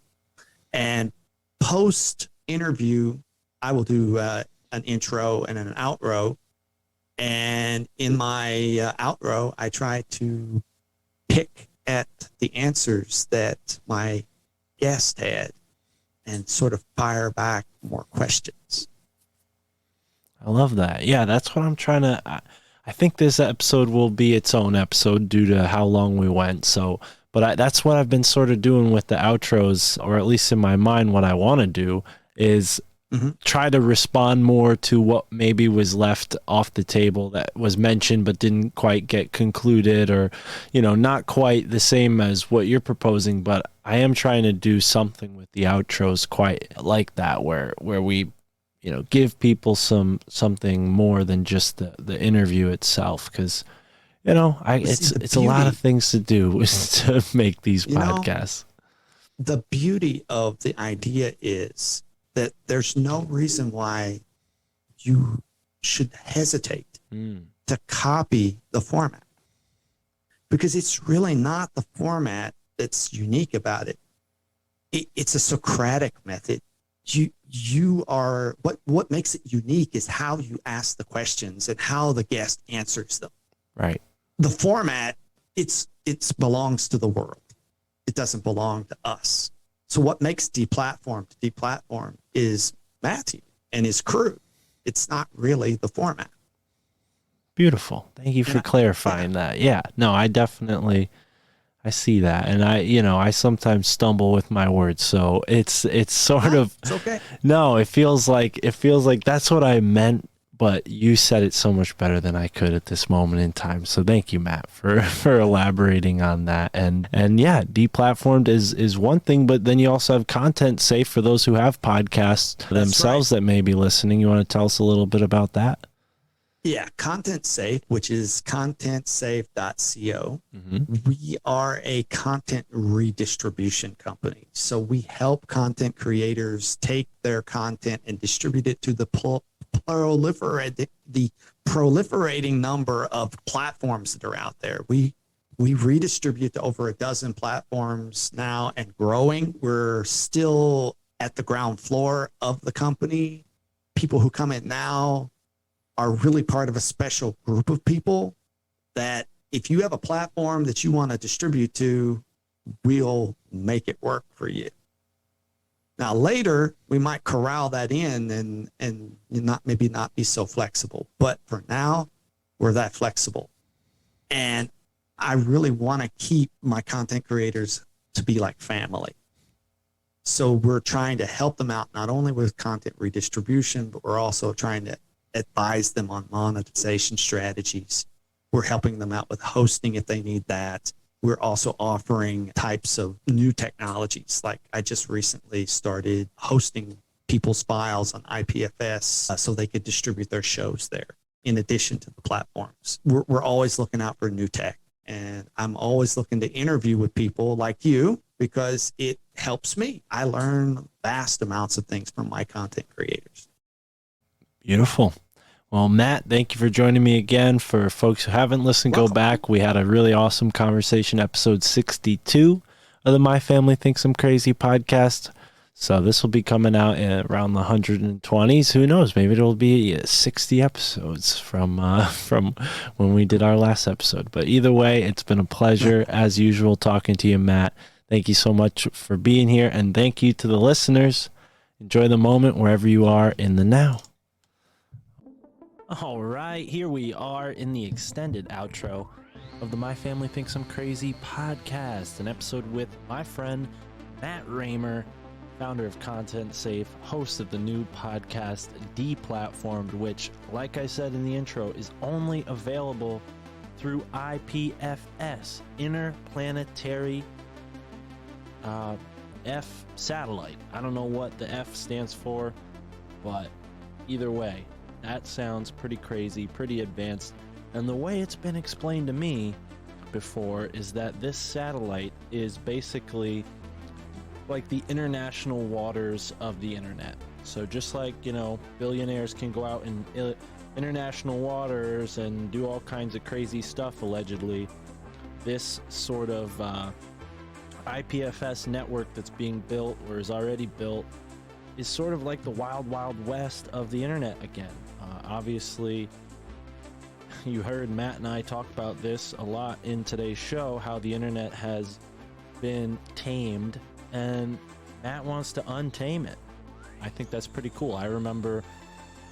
And post-interview, I will do an intro and an outro. And in my outro, I try to pick at the answers that my guest had and sort of fire back more questions. I love that. Yeah, that's what I'm trying to... I think this episode will be its own episode due to how long we went. So, but that's what I've been sort of doing with the outros, or at least in my mind, what I want to do is try to respond more to what maybe was left off the table that was mentioned but didn't quite get concluded, or, you know, not quite the same as what you're proposing, but I am trying to do something with the outros quite like that, where we, you know, give people something more than just the interview itself, because You know, See, it's a lot of beauty- things to do is to make these You know, podcasts. the beauty of the idea is that there's no reason why you should hesitate to copy the format, because it's really not the format that's unique about it. It's a Socratic method. You are what makes it unique is how you ask the questions and how the guest answers them. Right. The format, it's belongs to the world. It doesn't belong to us. So what makes deplatform is Matthew and his crew. It's not really the format. Beautiful. Thank you for clarifying that. Yeah. No, I see that. And I sometimes stumble with my words. So it's sort of, it's okay. No, it feels like that's what I meant, but you said it so much better than I could at this moment in time. So thank you, Matt, for elaborating on that. And yeah, deplatformed is one thing, but then you also have content safe for those who have podcasts themselves that may be listening. You want to tell us a little bit about that? Yeah, Content Safe, which is contentsafe.co. We are a content redistribution company. So we help content creators take their content and distribute it to the proliferating number of platforms that are out there. We redistribute to over a dozen platforms now and growing. We're still at the ground floor of the company. People who come in now are really part of a special group of people that if you have a platform that you want to distribute to, we'll make it work for you. Now later we might corral that in and not be so flexible, but for now we're that flexible. And I really want to keep my content creators to be like family. So we're trying to help them out not only with content redistribution, but we're also trying to advise them on monetization strategies. We're helping them out with hosting if they need that. We're also offering types of new technologies. Like I just recently started hosting people's files on IPFS so they could distribute their shows there in addition to the platforms. We're always looking out for new tech. And I'm always looking to interview with people like you because it helps me. I learn vast amounts of things from my content creators. Beautiful. Well, Matt, thank you for joining me again. For folks who haven't listened, go back. We had a really awesome conversation, episode 62 of the My Family Thinks I'm Crazy podcast. So this will be coming out at around the 120s. Who knows? Maybe it'll be 60 episodes from when we did our last episode. But either way, it's been a pleasure, as usual, talking to you, Matt. Thank you so much for being here, and thank you to the listeners. Enjoy the moment wherever you are in the now. All right, here we are in the extended outro of the My Family Thinks I'm Crazy podcast, an episode with my friend Matt Raymer, founder of Content Safe, host of the new podcast Deplatformed, which, like I said in the intro, is only available through IPFS, Interplanetary F Satellite. I don't know what the F stands for, but either way, that sounds pretty crazy, pretty advanced. And the way it's been explained to me before is that this satellite is basically like the international waters of the internet. So just like, billionaires can go out in international waters and do all kinds of crazy stuff, allegedly, this sort of IPFS network that's being built or is already built is sort of like the wild, wild west of the internet again. Obviously, you heard Matt and I talk about this a lot in today's show, how the internet has been tamed, and Matt wants to untame it. I think that's pretty cool. I remember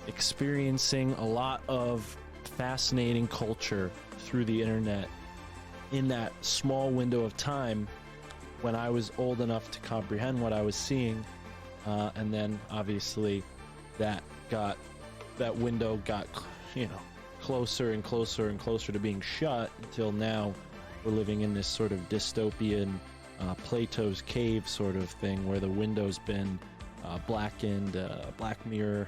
experiencing a lot of fascinating culture through the internet in that small window of time when I was old enough to comprehend what I was seeing, and then obviously that window got closer and closer and closer to being shut until now we're living in this sort of dystopian Plato's cave sort of thing where the window's been blackened, Black Mirror,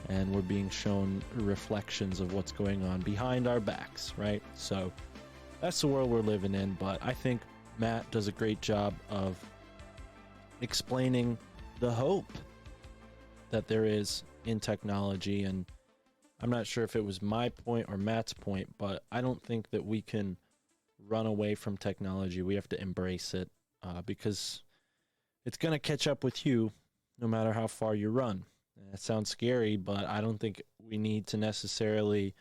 and we're being shown reflections of what's going on behind our backs, right? So that's the world we're living in, but I think Matt does a great job of explaining the hope that there is in technology, and I'm not sure if it was my point or Matt's point, but I don't think that we can run away from technology. We have to embrace it because it's going to catch up with you no matter how far you run. That sounds scary, but I don't think we need to necessarily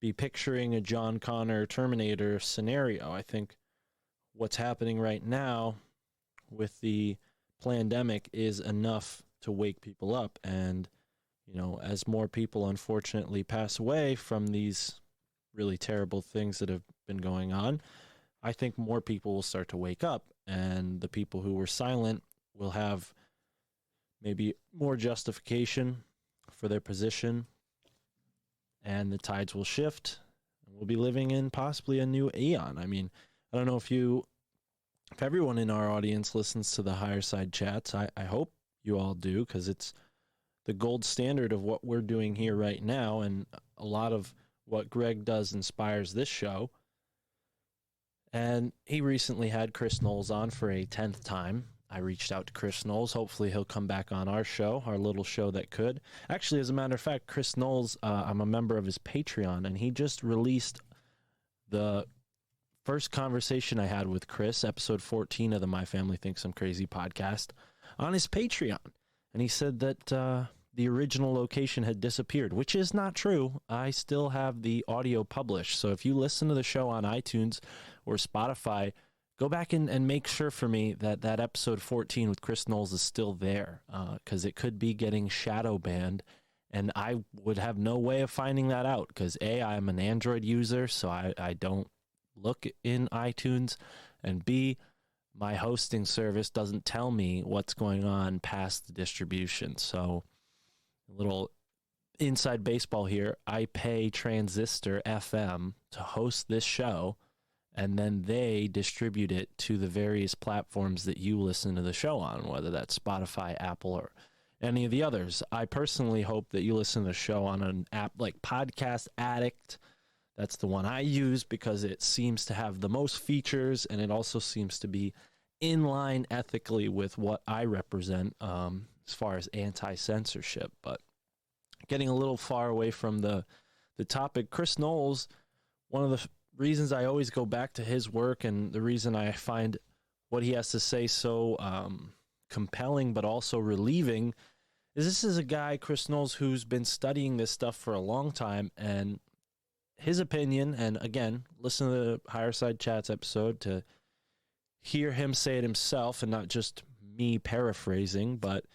be picturing a John Connor Terminator scenario. I think what's happening right now with the Plandemic is enough to wake people up. And, you know, as more people unfortunately pass away from these really terrible things that have been going on, I think more people will start to wake up, and the people who were silent will have maybe more justification for their position, and the tides will shift, and we'll be living in possibly a new aeon. I mean, I don't know if everyone in our audience listens to the Higher Side Chats. I hope you all do, because it's the gold standard of what we're doing here right now, and a lot of what Greg does inspires this show. And he recently had Chris Knowles on for a 10th time. I reached out to Chris Knowles. Hopefully he'll come back on our show, our little show that could. Actually, as a matter of fact, Chris Knowles, I'm a member of his Patreon, and he just released the first conversation I had with Chris, episode 14 of the My Family Thinks I'm Crazy podcast, on his Patreon. And he said that the original location had disappeared, which is not true. I still have the audio published. So if you listen to the show on iTunes or Spotify, go back and make sure for me that episode 14 with Chris Knowles is still there, because it could be getting shadow banned, and I would have no way of finding that out because A, I'm an Android user, so I don't look in iTunes, and B, my hosting service doesn't tell me what's going on past the distribution. So a little inside baseball here. I pay Transistor FM to host this show, and then they distribute it to the various platforms that you listen to the show on, whether that's Spotify, Apple, or any of the others. I personally hope that you listen to the show on an app like Podcast Addict. That's the one I use because it seems to have the most features, and it also seems to be in line ethically with what I represent as far as anti-censorship. But getting a little far away from the topic, Chris Knowles, one of the reasons I always go back to his work, and the reason I find what he has to say so compelling but also relieving, is this is a guy, Chris Knowles, who's been studying this stuff for a long time, and his opinion, and again, listen to the Higher Side Chats episode to hear him say it himself and not just me paraphrasing, but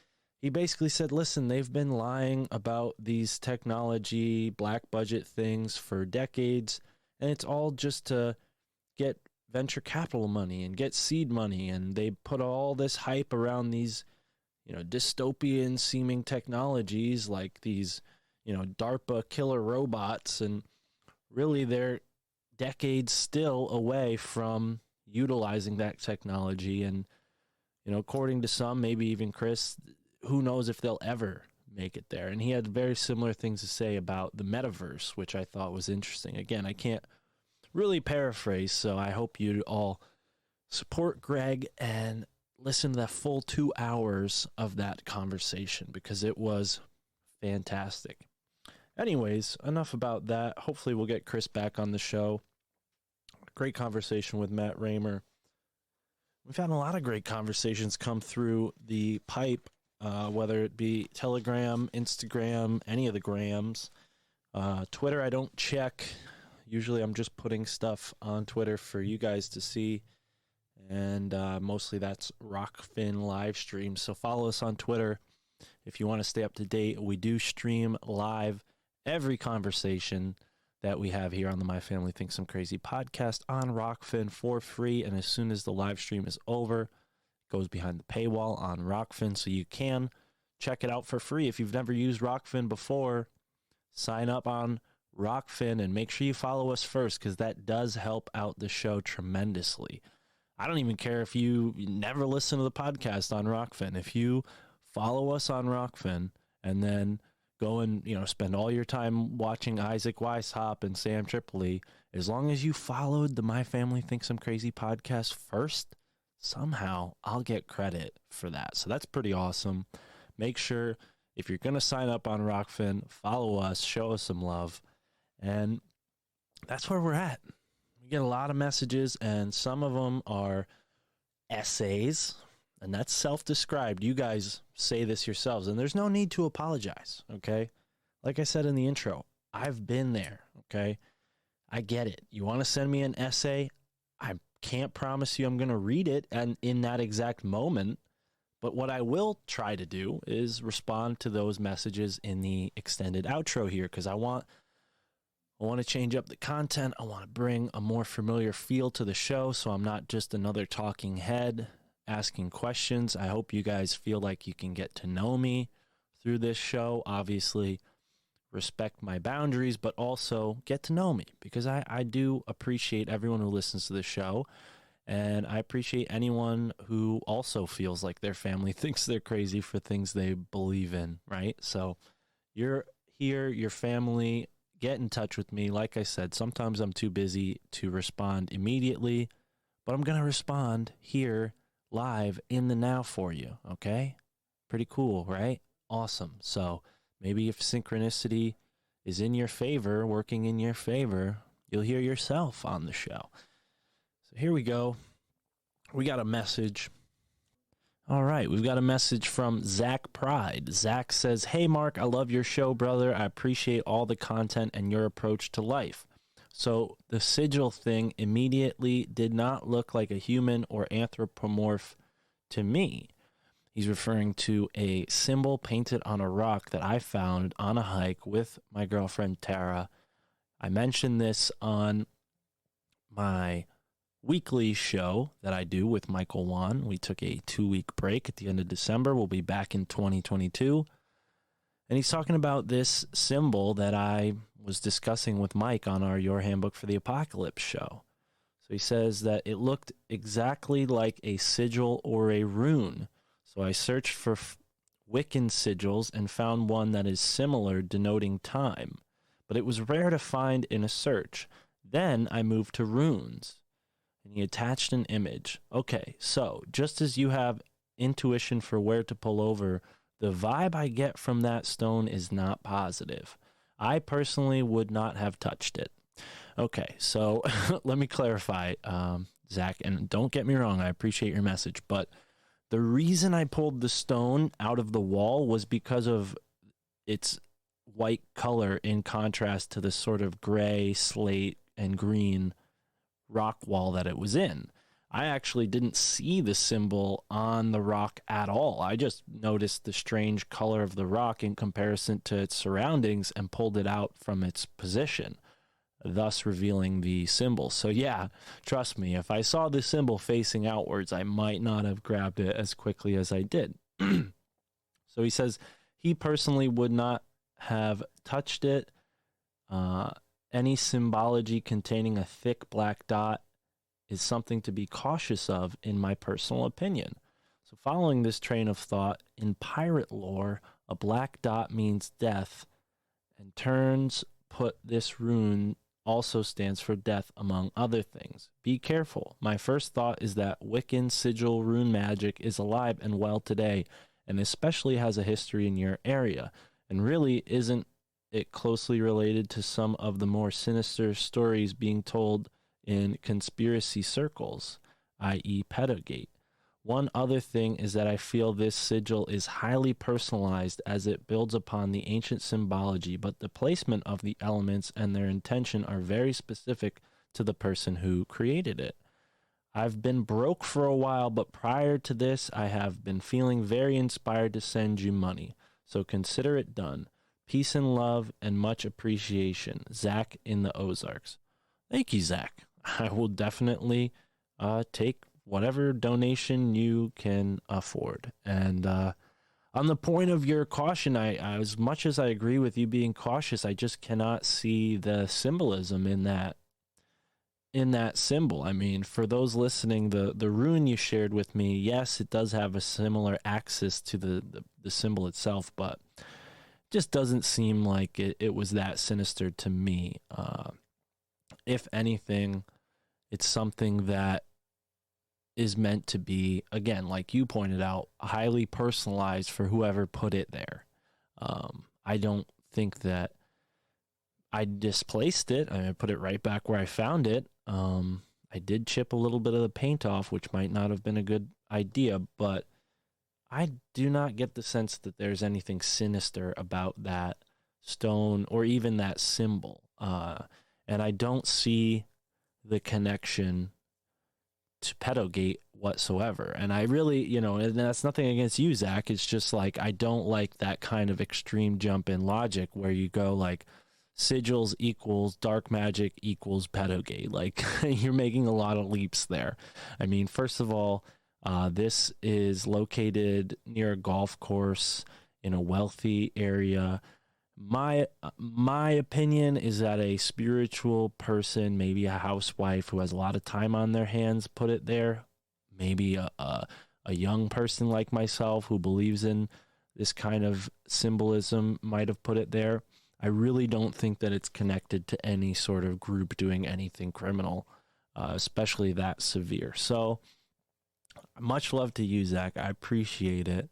he basically said, listen, they've been lying about these technology, black budget things for decades, and it's all just to get venture capital money and get seed money, and they put all this hype around these, dystopian seeming technologies like these, DARPA killer robots, and really they're decades still away from utilizing that technology. And, according to some, maybe even Chris, who knows if they'll ever make it there. And he had very similar things to say about the metaverse, which I thought was interesting. Again, I can't really paraphrase, so I hope you all support Greg and listen to the full 2 hours of that conversation because it was fantastic. Anyways, enough about that. Hopefully we'll get Chris back on the show. Great conversation with Matt Raymer. We've had a lot of great conversations come through the pipe, whether it be Telegram, Instagram, any of the grams. Twitter, I don't check. Usually I'm just putting stuff on Twitter for you guys to see. And mostly that's Rockfin live stream. So follow us on Twitter if you want to stay up to date. We do stream live every conversation that we have here on the My Family Thinks I'm Crazy podcast on Rockfin for free. And as soon as the live stream is over, it goes behind the paywall on Rockfin. So you can check it out for free. If you've never used Rockfin before, sign up on Rockfin and make sure you follow us first, because that does help out the show tremendously. I don't even care if you never listen to the podcast on Rockfin. If you follow us on Rockfin, and then go and, spend all your time watching Isaac Weishaupt and Sam Tripoli. As long as you followed the My Family Thinks I'm Crazy podcast first, somehow I'll get credit for that. So that's pretty awesome. Make sure, if you're going to sign up on Rockfin, follow us, show us some love. And that's where we're at. We get a lot of messages, and some of them are essays, and that's self-described. You guys say this yourselves, and there's no need to apologize, okay? Like I said in the intro, I've been there, okay? I get it. You want to send me an essay? I can't promise you I'm going to read it and in that exact moment, but what I will try to do is respond to those messages in the extended outro here, because I want to change up the content. I want to bring a more familiar feel to the show, so I'm not just another talking head asking questions. I hope you guys feel like you can get to know me through this show. Obviously, respect my boundaries, but also get to know me, because I do appreciate everyone who listens to the show, and I appreciate anyone who also feels like their family thinks they're crazy for things they believe in, right? So you're here, your family, get in touch with me. Like I said, sometimes I'm too busy to respond immediately, but I'm going to respond here live in the now for you, okay? Pretty cool, right? Awesome. So maybe if synchronicity is in your favor, working in your favor, you'll hear yourself on the show. So here we go. We got a message. All right, we've got a message from Zach Pride. Zach says, "Hey, Mark, I love your show, brother. I appreciate all the content and your approach to life. So the sigil thing immediately did not look like a human or anthropomorph to me." He's referring to a symbol painted on a rock that I found on a hike with my girlfriend, Tara. I mentioned this on my weekly show that I do with Michael Wan. We took a 2-week break at the end of December. We'll be back in 2022. And he's talking about this symbol that I was discussing with Mike on our Your Handbook for the Apocalypse show. So he says that it looked exactly like a sigil or a rune. So I searched for Wiccan sigils and found one that is similar, denoting time. But it was rare to find in a search. Then I moved to runes, and he attached an image. Okay, so just as you have intuition for where to pull over, the vibe I get from that stone is not positive. I personally would not have touched it. Okay, so let me clarify, Zach, and don't get me wrong, I appreciate your message, but the reason I pulled the stone out of the wall was because of its white color in contrast to the sort of gray, slate, and green rock wall that it was in. I actually didn't see the symbol on the rock at all. I just noticed the strange color of the rock in comparison to its surroundings and pulled it out from its position, thus revealing the symbol. So yeah, trust me, if I saw the symbol facing outwards, I might not have grabbed it as quickly as I did. So he says he personally would not have touched it. Any symbology containing a thick black dot is something to be cautious of, in my personal opinion. So following this train of thought, in pirate lore, a black dot means death, and turns put this rune also stands for death, among other things. Be careful. My first thought is that Wiccan sigil rune magic is alive and well today, and especially has a history in your area, and really isn't it closely related to some of the more sinister stories being told in conspiracy circles, i.e. Pedogate. One other thing is that I feel this sigil is highly personalized as it builds upon the ancient symbology, but the placement of the elements and their intention are very specific to the person who created it. I've been broke for a while, but prior to this, I have been feeling very inspired to send you money, so consider it done. Peace and love and much appreciation. Zach in the Ozarks. Thank you, Zach. I will definitely take whatever donation you can afford. And on the point of your caution, I as much as I agree with you being cautious, I just cannot see the symbolism in that in that symbol. I mean, for those listening, the rune you shared with me, yes, it does have a similar axis to the symbol itself, but just doesn't seem like it was that sinister to me. If anything, it's something that is meant to be, again, like you pointed out, highly personalized for whoever put it there. I don't think that I displaced it. I put it right back where I found it. I did chip a little bit of the paint off, which might not have been a good idea, but I do not get the sense that there's anything sinister about that stone or even that symbol. And I don't see the connection to pedogate whatsoever. And I really, and that's nothing against you, Zach. It's just like, I don't like that kind of extreme jump in logic where you go like sigils equals dark magic equals pedogate. Like you're making a lot of leaps there. I mean, first of all, this is located near a golf course in a wealthy area. My opinion is that a spiritual person, maybe a housewife who has a lot of time on their hands, put it there. Maybe a young person like myself who believes in this kind of symbolism might have put it there. I really don't think that it's connected to any sort of group doing anything criminal, especially that severe. So much love to you, Zach. I appreciate it.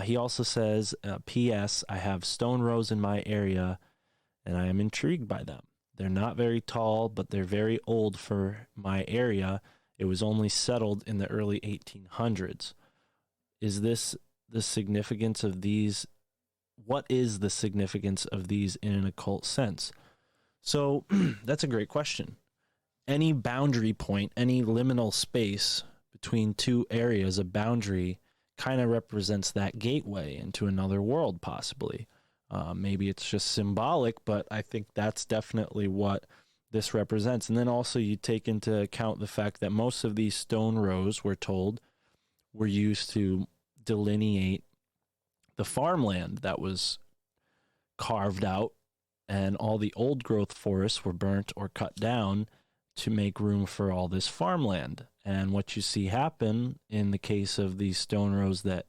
He also says, P.S. I have stone rows in my area, and I am intrigued by them. They're not very tall, but they're very old for my area. It was only settled in the early 1800s. Is this the significance of these? What is the significance of these in an occult sense? So that's a great question. Any boundary point, any liminal space between two areas, a boundary kind of represents that gateway into another world, possibly. Maybe it's just symbolic, but I think that's definitely what this represents. And then also you take into account the fact that most of these stone rows, we're told, were used to delineate the farmland that was carved out, and all the old growth forests were burnt or cut down to make room for all this farmland. And what you see happen in the case of these stone rows that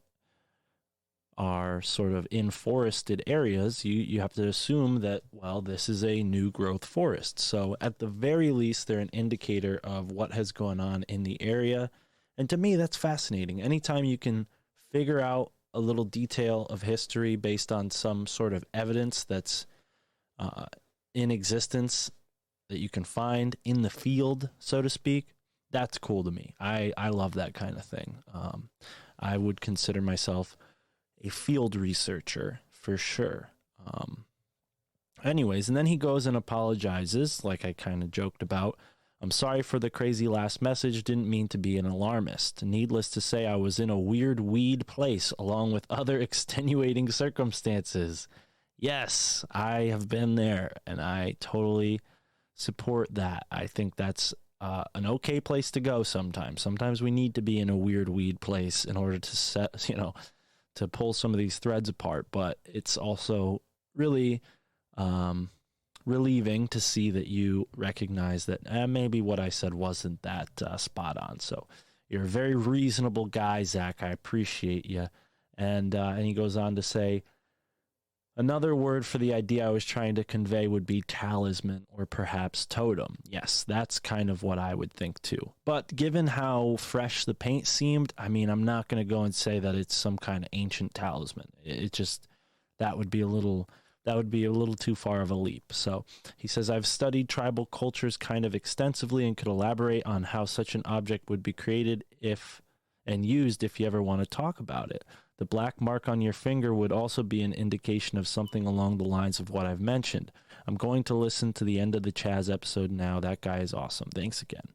are sort of in forested areas, you have to assume that, well, this is a new growth forest. So at the very least, they're an indicator of what has gone on in the area. And to me, that's fascinating. Anytime you can figure out a little detail of history based on some sort of evidence that's in existence that you can find in the field, so to speak, that's cool to me. I love that kind of thing. I would consider myself a field researcher for sure. Anyways, and then he goes and apologizes, like I kind of joked about. I'm sorry for the crazy last message. Didn't mean to be an alarmist. Needless to say, I was in a weird weed place along with other extenuating circumstances. Yes, I have been there, and I totally support that. I think that's an okay place to go sometimes. Sometimes we need to be in a weird weed place in order to set, to pull some of these threads apart. But it's also really relieving to see that you recognize that maybe what I said wasn't that spot on. So you're a very reasonable guy, Zach. I appreciate you. And he goes on to say, another word for the idea I was trying to convey would be talisman or perhaps totem. Yes, that's kind of what I would think too. But given how fresh the paint seemed, I mean, I'm not going to go and say that it's some kind of ancient talisman. It just, that would be a little too far of a leap. So he says, I've studied tribal cultures kind of extensively and could elaborate on how such an object would be created and used if you ever want to talk about it. The black mark on your finger would also be an indication of something along the lines of what I've mentioned. I'm going to listen to the end of the Chaz episode now. That guy is awesome. Thanks again.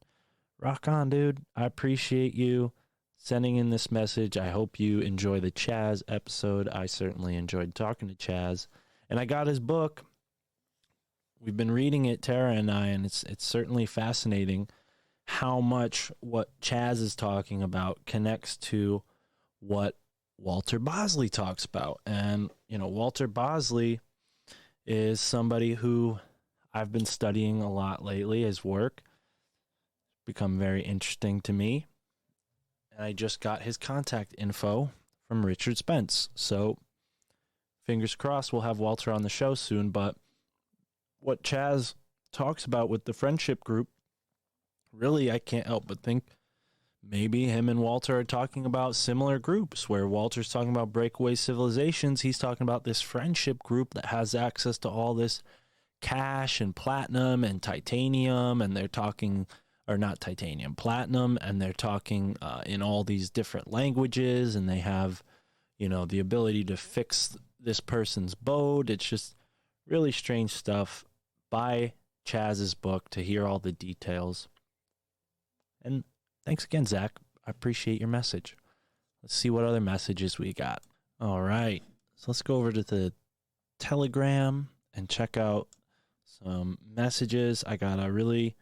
Rock on, dude. I appreciate you sending in this message. I hope you enjoy the Chaz episode. I certainly enjoyed talking to Chaz. And I got his book. We've been reading it, Tara and I, and it's certainly fascinating how much what Chaz is talking about connects to what Walter Bosley talks about. And, Walter Bosley is somebody who I've been studying a lot lately, his work. become very interesting to me. And I just got his contact info from Richard Spence. So fingers crossed we'll have Walter on the show soon. But what Chaz talks about with the friendship group, really, I can't help but think maybe him and Walter are talking about similar groups, where Walter's talking about breakaway civilizations. He's talking about this friendship group that has access to all this cash and platinum and titanium, and they're talking, or not titanium, platinum, and they're talking in all these different languages, and they have, the ability to fix this person's boat. It's just really strange stuff. Buy Chaz's book to hear all the details. And thanks again, Zach. I appreciate your message. Let's see what other messages we got. All right. So let's go over to the Telegram and check out some messages. I got a really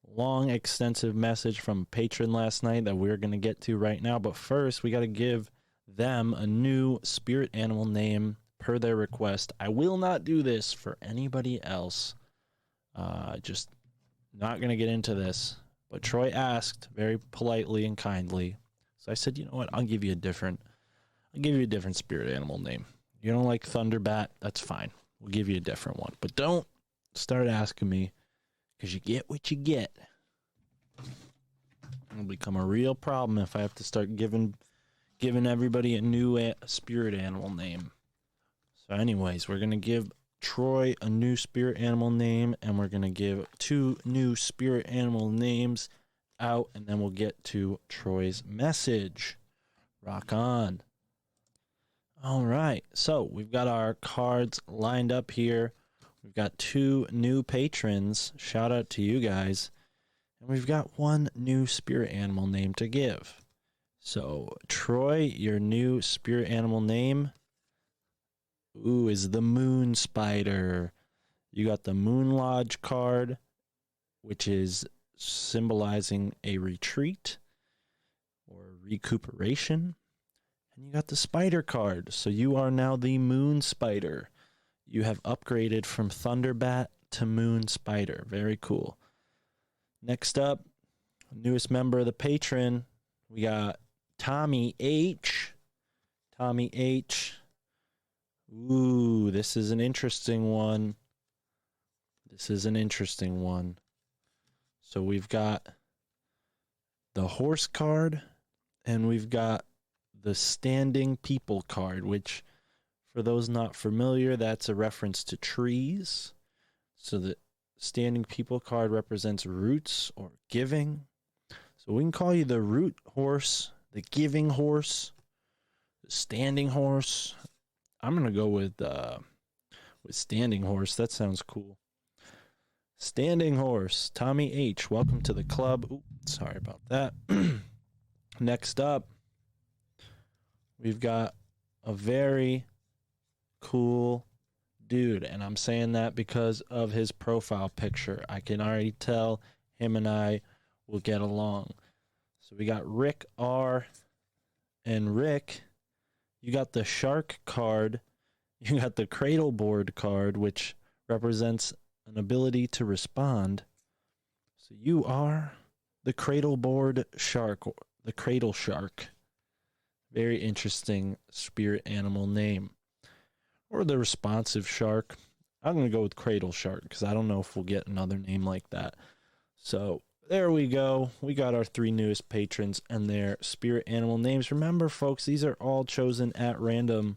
long, extensive message from a patron last night that we're going to get to right now. But first, we got to give them a new spirit animal name per their request. I will not do this for anybody else. Just not going to get into this. But Troy asked very politely and kindly. So I said, you know what? I'll give you a different spirit animal name. You don't like Thunderbat? That's fine. We'll give you a different one. But don't start asking me, because you get what you get. It'll become a real problem if I have to start giving everybody a new spirit animal name. So anyways, we're going to give Troy a new spirit animal name, and we're going to give 2 new spirit animal names out, and then we'll get to Troy's message. Rock on. All right, so we've got our cards lined up here. We've got 2 new patrons. Shout out to you guys. And we've got 1 new spirit animal name to give. So, Troy, your new spirit animal name is the Moon Spider. You got the Moon Lodge card, which is symbolizing a retreat or recuperation. And you got the Spider card. So you are now the Moon Spider. You have upgraded from Thunderbat to Moon Spider. Very cool. Next up, newest member of the patron, we got Tommy H. Tommy H. Ooh, this is an interesting one. So we've got the horse card, and we've got the standing people card, which, for those not familiar, that's a reference to trees. So the standing people card represents roots or giving. So we can call you the root horse, the giving horse, the standing horse. I'm going to go with standing horse. That sounds cool. Standing horse, Tommy H. Welcome to the club. Ooh, sorry about that. Next up, we've got a very cool dude, and I'm saying that because of his profile picture. I can already tell him and I will get along. So we got Rick R. And Rick, you got the shark card. You got the cradle board card, which represents an ability to respond. So you are the cradle board shark, the cradle shark. Very interesting spirit animal name. Or the responsive shark. I'm going to go with cradle shark because I don't know if we'll get another name like that. So there we go. We got our 3 newest patrons and their spirit animal names. Remember, folks, these are all chosen at random,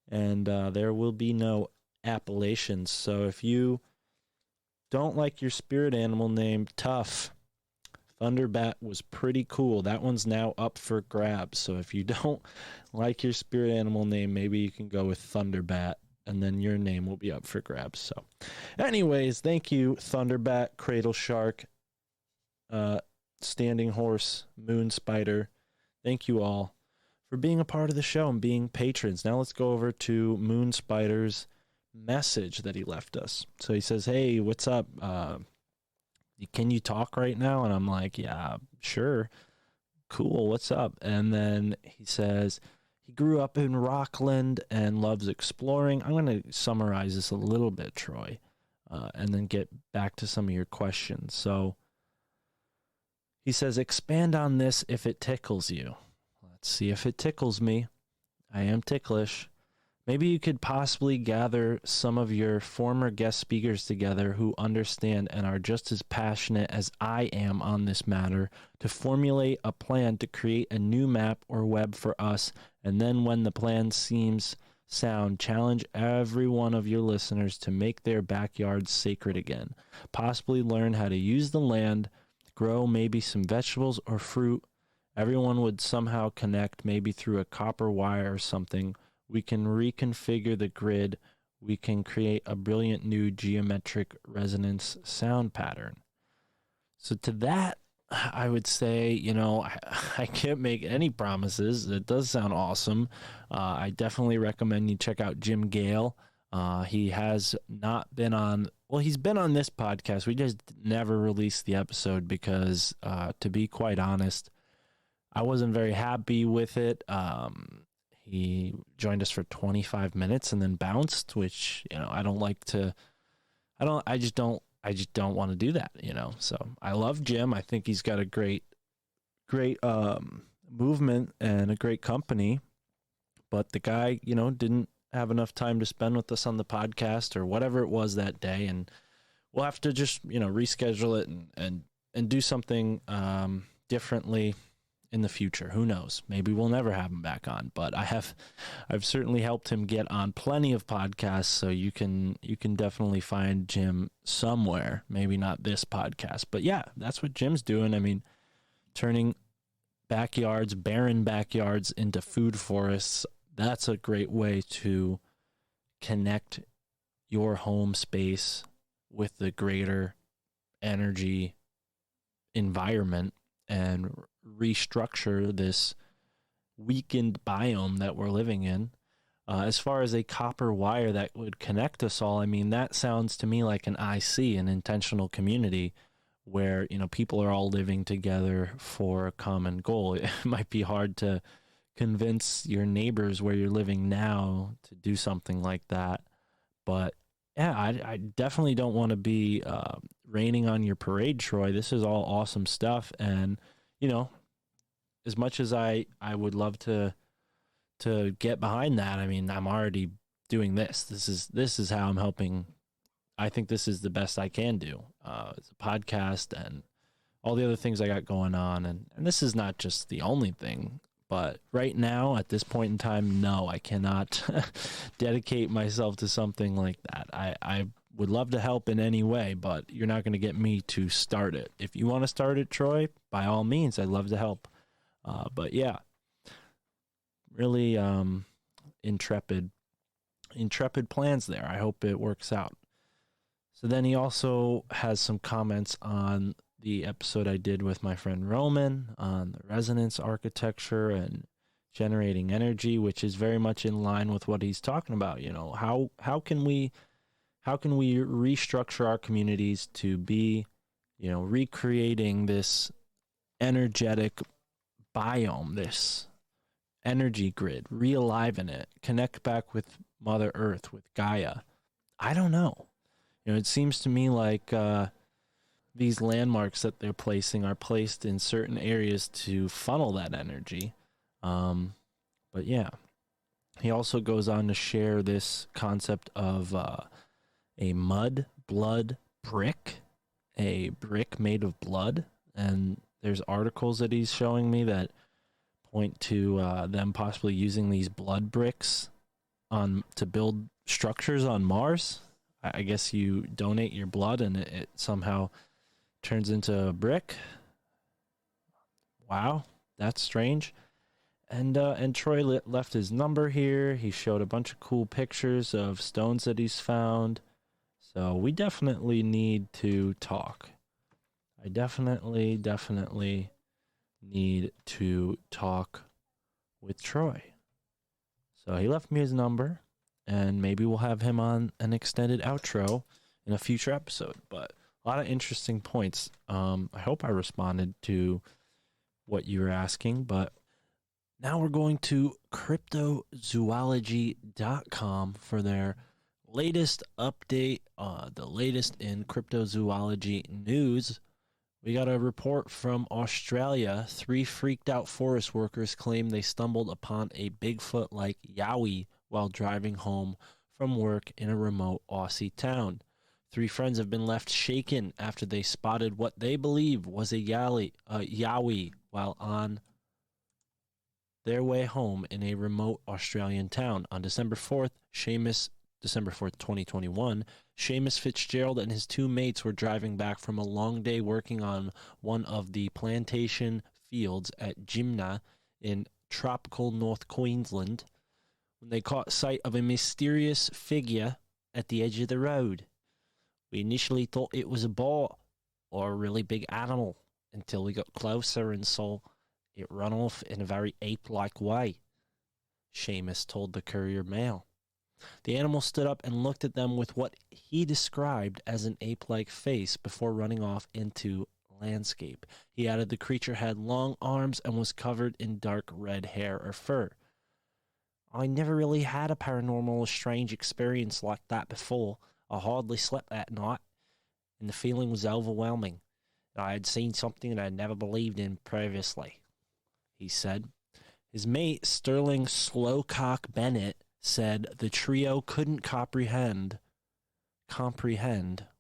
and there will be no appellations. So if you don't like your spirit animal name, tough. Thunderbat was pretty cool. That one's now up for grabs. So if you don't like your spirit animal name, maybe you can go with Thunderbat, and then your name will be up for grabs. So anyways, thank you, Thunderbat, Cradle Shark, Standing Horse, Moon Spider. Thank you all for being a part of the show and being patrons. Now let's go over to Moon Spider's message that he left us. So he says, hey, what's up? Can you talk right now? And I'm like, yeah, sure. Cool. What's up? And then he says he grew up in Rockland and loves exploring. I'm going to summarize this a little bit, Troy, and then get back to some of your questions. So He says, expand on this if it tickles you. Let's see if it tickles me. I am ticklish. Maybe you could possibly gather some of your former guest speakers together who understand and are just as passionate as I am on this matter to formulate a plan to create a new map or web for us. And then when the plan seems sound, challenge every one of your listeners to make their backyards sacred again. Possibly learn how to use the land, grow maybe some vegetables or fruit. Everyone would somehow connect, maybe through a copper wire or something. We can reconfigure the grid. We can create a brilliant new geometric resonance sound pattern. So to that, I would say, I can't make any promises. It does sound awesome. I definitely recommend you check out Jim Gale. He has not been on, he's been on this podcast. We just never released the episode because, to be quite honest, I wasn't very happy with it. He joined us for 25 minutes and then bounced, which, I don't like to, I just don't want to do that, So I love Jim. I think he's got a great movement and a great company, but the guy, didn't have enough time to spend with us on the podcast or whatever it was that day. And we'll have to just, reschedule it and do something, differently in the future. Who knows? Maybe we'll never have him back on, but I've certainly helped him get on plenty of podcasts. So you can definitely find Jim somewhere, maybe not this podcast, but yeah, that's what Jim's doing. I mean, turning barren backyards into food forests. That's a great way to connect your home space with the greater energy environment and restructure this weakened biome that we're living in. As far as a copper wire that would connect us all, I mean, that sounds to me like an IC, an intentional community, where, people are all living together for a common goal. It might be hard to convince your neighbors where you're living now to do something like that. But yeah, I definitely don't want to be raining on your parade, Troy. This is all awesome stuff. And, as much as I would love to get behind that, I mean, I'm already doing this. This is how I'm helping. I think this is the best I can do. It's a podcast and all the other things I got going on. And this is not just the only thing. But right now, at this point in time, no, I cannot dedicate myself to something like that. I would love to help in any way, but you're not going to get me to start it. If you want to start it, Troy, by all means, I'd love to help. But yeah, really intrepid plans there. I hope it works out. So then he also has some comments on the episode I did with my friend Roman on the resonance architecture and generating energy, which is very much in line with what he's talking about. How can we restructure our communities to be, recreating this energetic biome, this energy grid, realign it, connect back with Mother Earth, with Gaia. I don't know. It seems to me like these landmarks that they're placing are placed in certain areas to funnel that energy. But yeah, he also goes on to share this concept of a mud blood brick, a brick made of blood. And there's articles that he's showing me that point to them possibly using these blood bricks to build structures on Mars. I guess you donate your blood and it somehow turns into a brick. Wow, that's strange. And Troy left his number here. He showed a bunch of cool pictures of stones that he's found. So we definitely need to talk. I definitely need to talk with Troy. So he left me his number, and maybe we'll have him on an extended outro in a future episode. But a lot of interesting points. I hope I responded to what you were asking, but now we're going to cryptozoology.com for their latest update, the latest in cryptozoology news, We got a report from Australia. 3 freaked out forest workers claim they stumbled upon a Bigfoot-like yowie while driving home from work in a remote Aussie town. 3 friends have been left shaken after they spotted what they believe was a yowie while on their way home in a remote Australian town. On December 4th, 2021, Seamus Fitzgerald and his 2 mates were driving back from a long day working on one of the plantation fields at Jimna in tropical North Queensland when they caught sight of a mysterious figure at the edge of the road. We initially thought it was a boar or a really big animal until we got closer and saw it run off in a very ape-like way, Seamus told the Courier Mail. The animal stood up and looked at them with what he described as an ape-like face before running off into landscape. He added the creature had long arms and was covered in dark red hair or fur. I never really had a paranormal or strange experience like that before. I hardly slept that night, and the feeling was overwhelming. I had seen something that I had never believed in previously, he said. His mate, Sterling Slowcock Bennett, said the trio couldn't comprehend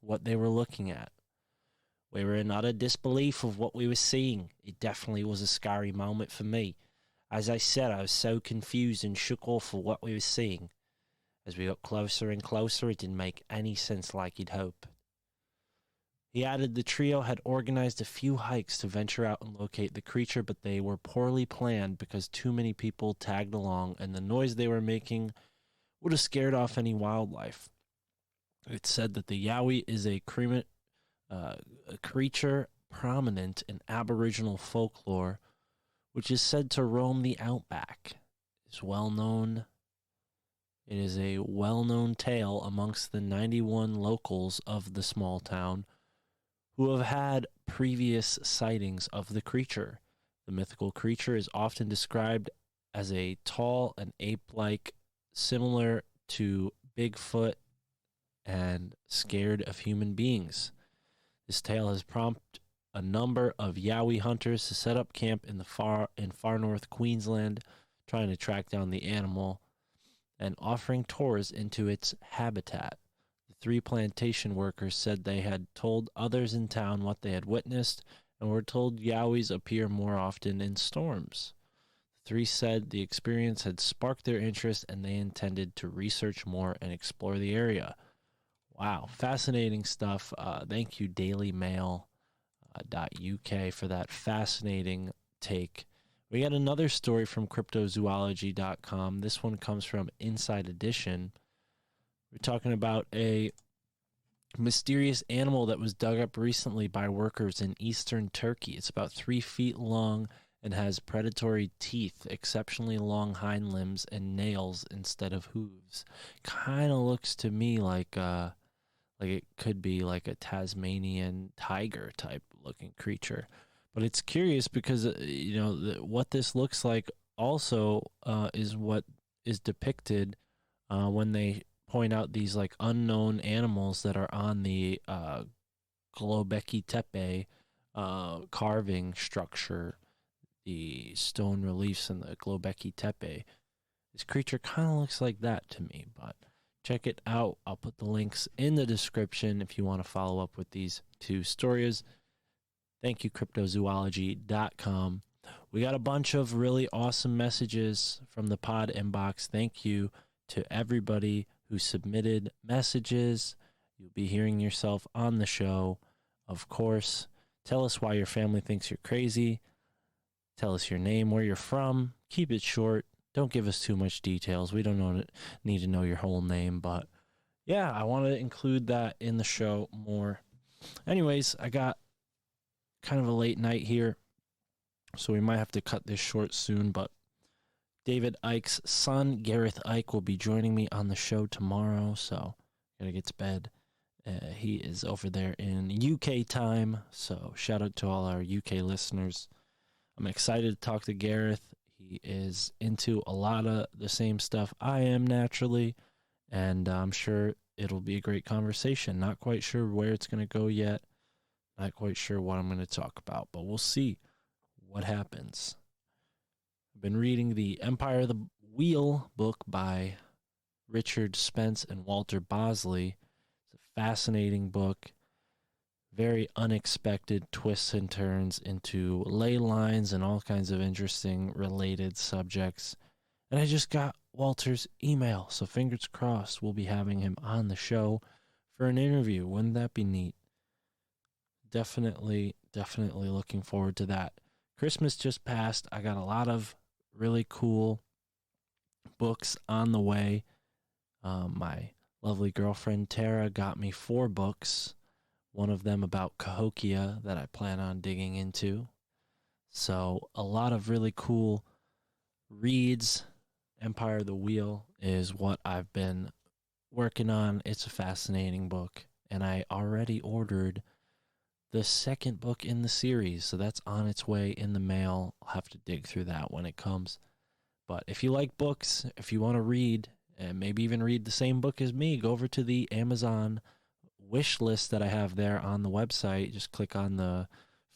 what they were looking at. We were in utter disbelief of what we were seeing. It definitely was a scary moment for me. As I said, I was so confused and shook off of what we were seeing. As we got closer and closer, it didn't make any sense like he'd hoped. He added the trio had organized a few hikes to venture out and locate the creature, but they were poorly planned because too many people tagged along and the noise they were making would have scared off any wildlife. It's said that the yowie is a creature prominent in Aboriginal folklore, which is said to roam the outback. It is a well-known tale amongst the 91 locals of the small town who have had previous sightings of the creature. The mythical creature is often described as a tall and ape-like, similar to Bigfoot and scared of human beings. This tale has prompted a number of yowie hunters to set up camp in far north Queensland, trying to track down the animal and offering tours into its habitat. The 3 plantation workers said they had told others in town what they had witnessed and were told yowies appear more often in storms. The 3 said the experience had sparked their interest and they intended to research more and explore the area. Wow, fascinating stuff. Thank you, dailymail.uk, for that fascinating take. We got another story from cryptozoology.com. This one comes from Inside Edition. We're talking about a mysterious animal that was dug up recently by workers in eastern Turkey. It's about 3 feet long and has predatory teeth, exceptionally long hind limbs, and nails instead of hooves. Kind of looks to me like it could be like a Tasmanian tiger type looking creature. But it's curious because, what this looks like also is what is depicted when they point out these like unknown animals that are on the Globeki Tepe carving structure, the stone reliefs in the Globeki Tepe. This creature kind of looks like that to me, but check it out. I'll put the links in the description if you want to follow up with these 2 stories. Thank you, cryptozoology.com. We got a bunch of really awesome messages from the pod inbox. Thank you to everybody who submitted messages. You'll be hearing yourself on the show. Of course, tell us why your family thinks you're crazy. Tell us your name, where you're from. Keep it short. Don't give us too much details. We don't need to know your whole name, but yeah, I want to include that in the show more. Anyways, I got kind of a late night here, so we might have to cut this short soon, but David Icke's son, Gareth Icke, will be joining me on the show tomorrow, so gotta get to bed. He is over there in UK time, so shout out to all our UK listeners. I'm excited to talk to Gareth. He is into a lot of the same stuff I am naturally, and I'm sure it'll be a great conversation. Not quite sure where it's going to go yet. Not quite sure what I'm going to talk about, but we'll see what happens. I've been reading the Empire of the Wheel book by Richard Spence and Walter Bosley. It's a fascinating book. Very unexpected twists and turns into ley lines and all kinds of interesting related subjects. And I just got Walter's email, so fingers crossed we'll be having him on the show for an interview. Wouldn't that be neat? Definitely looking forward to that. Christmas just passed. I got a lot of really cool books on the way. My lovely girlfriend Tara got me 4 books. One of them about Cahokia that I plan on digging into. So a lot of really cool reads. Empire of the Wheel is what I've been working on. It's a fascinating book. And I already ordered the second book in the series, so that's on its way in the mail. I'll have to dig through that when it comes. But if you like books, if you want to read, and maybe even read the same book as me, go over to the Amazon wish list that I have there on the website. Just click on the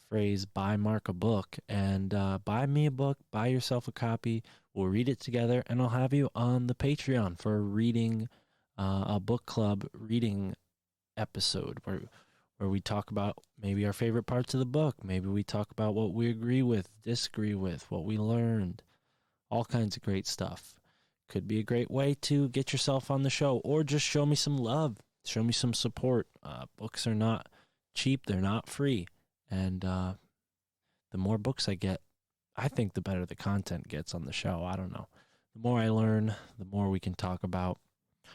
phrase buy Mark a book and buy me a book, buy yourself a copy. We'll read it together, and I'll have you on the Patreon for a reading, a book club reading episode where we talk about maybe our favorite parts of the book. Maybe we talk about what we agree with, disagree with, what we learned, all kinds of great stuff. Could be a great way to get yourself on the show, or just show me some love, show me some support. Books are not cheap, they're not free, and the more books I get, I think the better the content gets on the show. I don't know. The more I learn, the more we can talk about.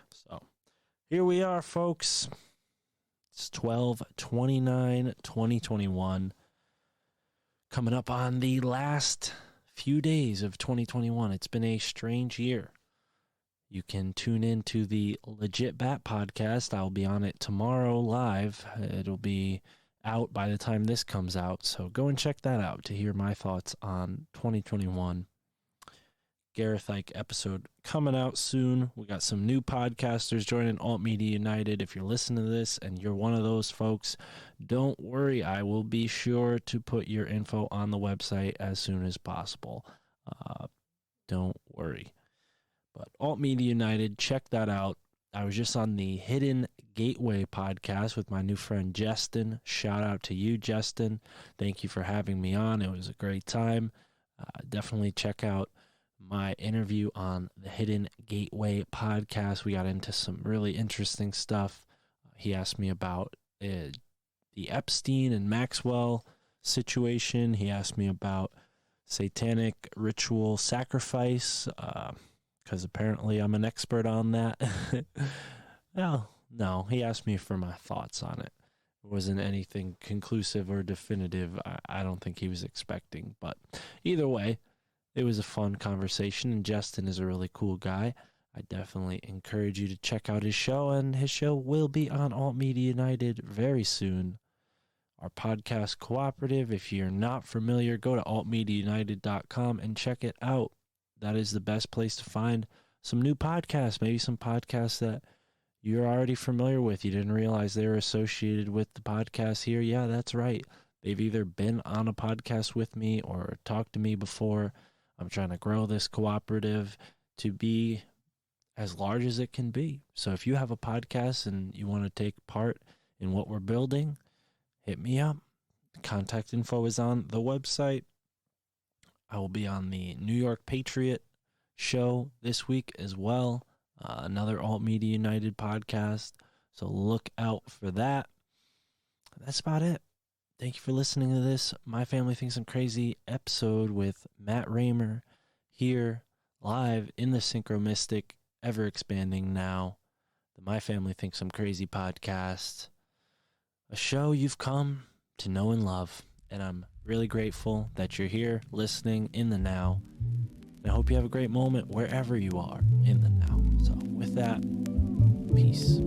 So here we are, folks. It's 12/29/2021, coming up on the last few days of 2021. It's been a strange year. You can tune in to the Legit Bat podcast. I'll be on it tomorrow live. It'll be out by the time this comes out, so go and check that out to hear my thoughts on 2021. Gareth Ike episode coming out soon. We got some new podcasters joining Alt Media United. If you're listening to this and you're one of those folks, don't worry. I will be sure to put your info on the website as soon as possible. Don't worry. But Alt Media United, check that out. I was just on the Hidden Gateway podcast with my new friend Justin. Shout out to you, Justin. Thank you for having me on. It was a great time. Definitely check out my interview on the Hidden Gateway podcast. We got into some really interesting stuff. He asked me about the Epstein and Maxwell situation. He asked me about satanic ritual sacrifice, because apparently I'm an expert on that. Well, no, he asked me for my thoughts on it. It wasn't anything conclusive or definitive. I don't think he was expecting, but either way, it was a fun conversation, and Justin is a really cool guy. I definitely encourage you to check out his show, and his show will be on Alt Media United very soon. Our podcast cooperative, if you're not familiar, go to altmediaunited.com and check it out. That is the best place to find some new podcasts, maybe some podcasts that you're already familiar with. You didn't realize they were associated with the podcast here. Yeah, that's right. They've either been on a podcast with me or talked to me before. I'm trying to grow this cooperative to be as large as it can be. So if you have a podcast and you want to take part in what we're building, hit me up. Contact info is on the website. I will be on the New York Patriot show this week as well. Another Alt Media United podcast. So look out for that. That's about it. Thank you for listening to this My Family Thinks I'm Crazy episode with Matt Raymer here live in the Synchro Mystic, ever expanding now, the My Family Thinks I'm Crazy podcast, a show you've come to know and love, and I'm really grateful that you're here listening in the now, and I hope you have a great moment wherever you are in the now. So with that, peace.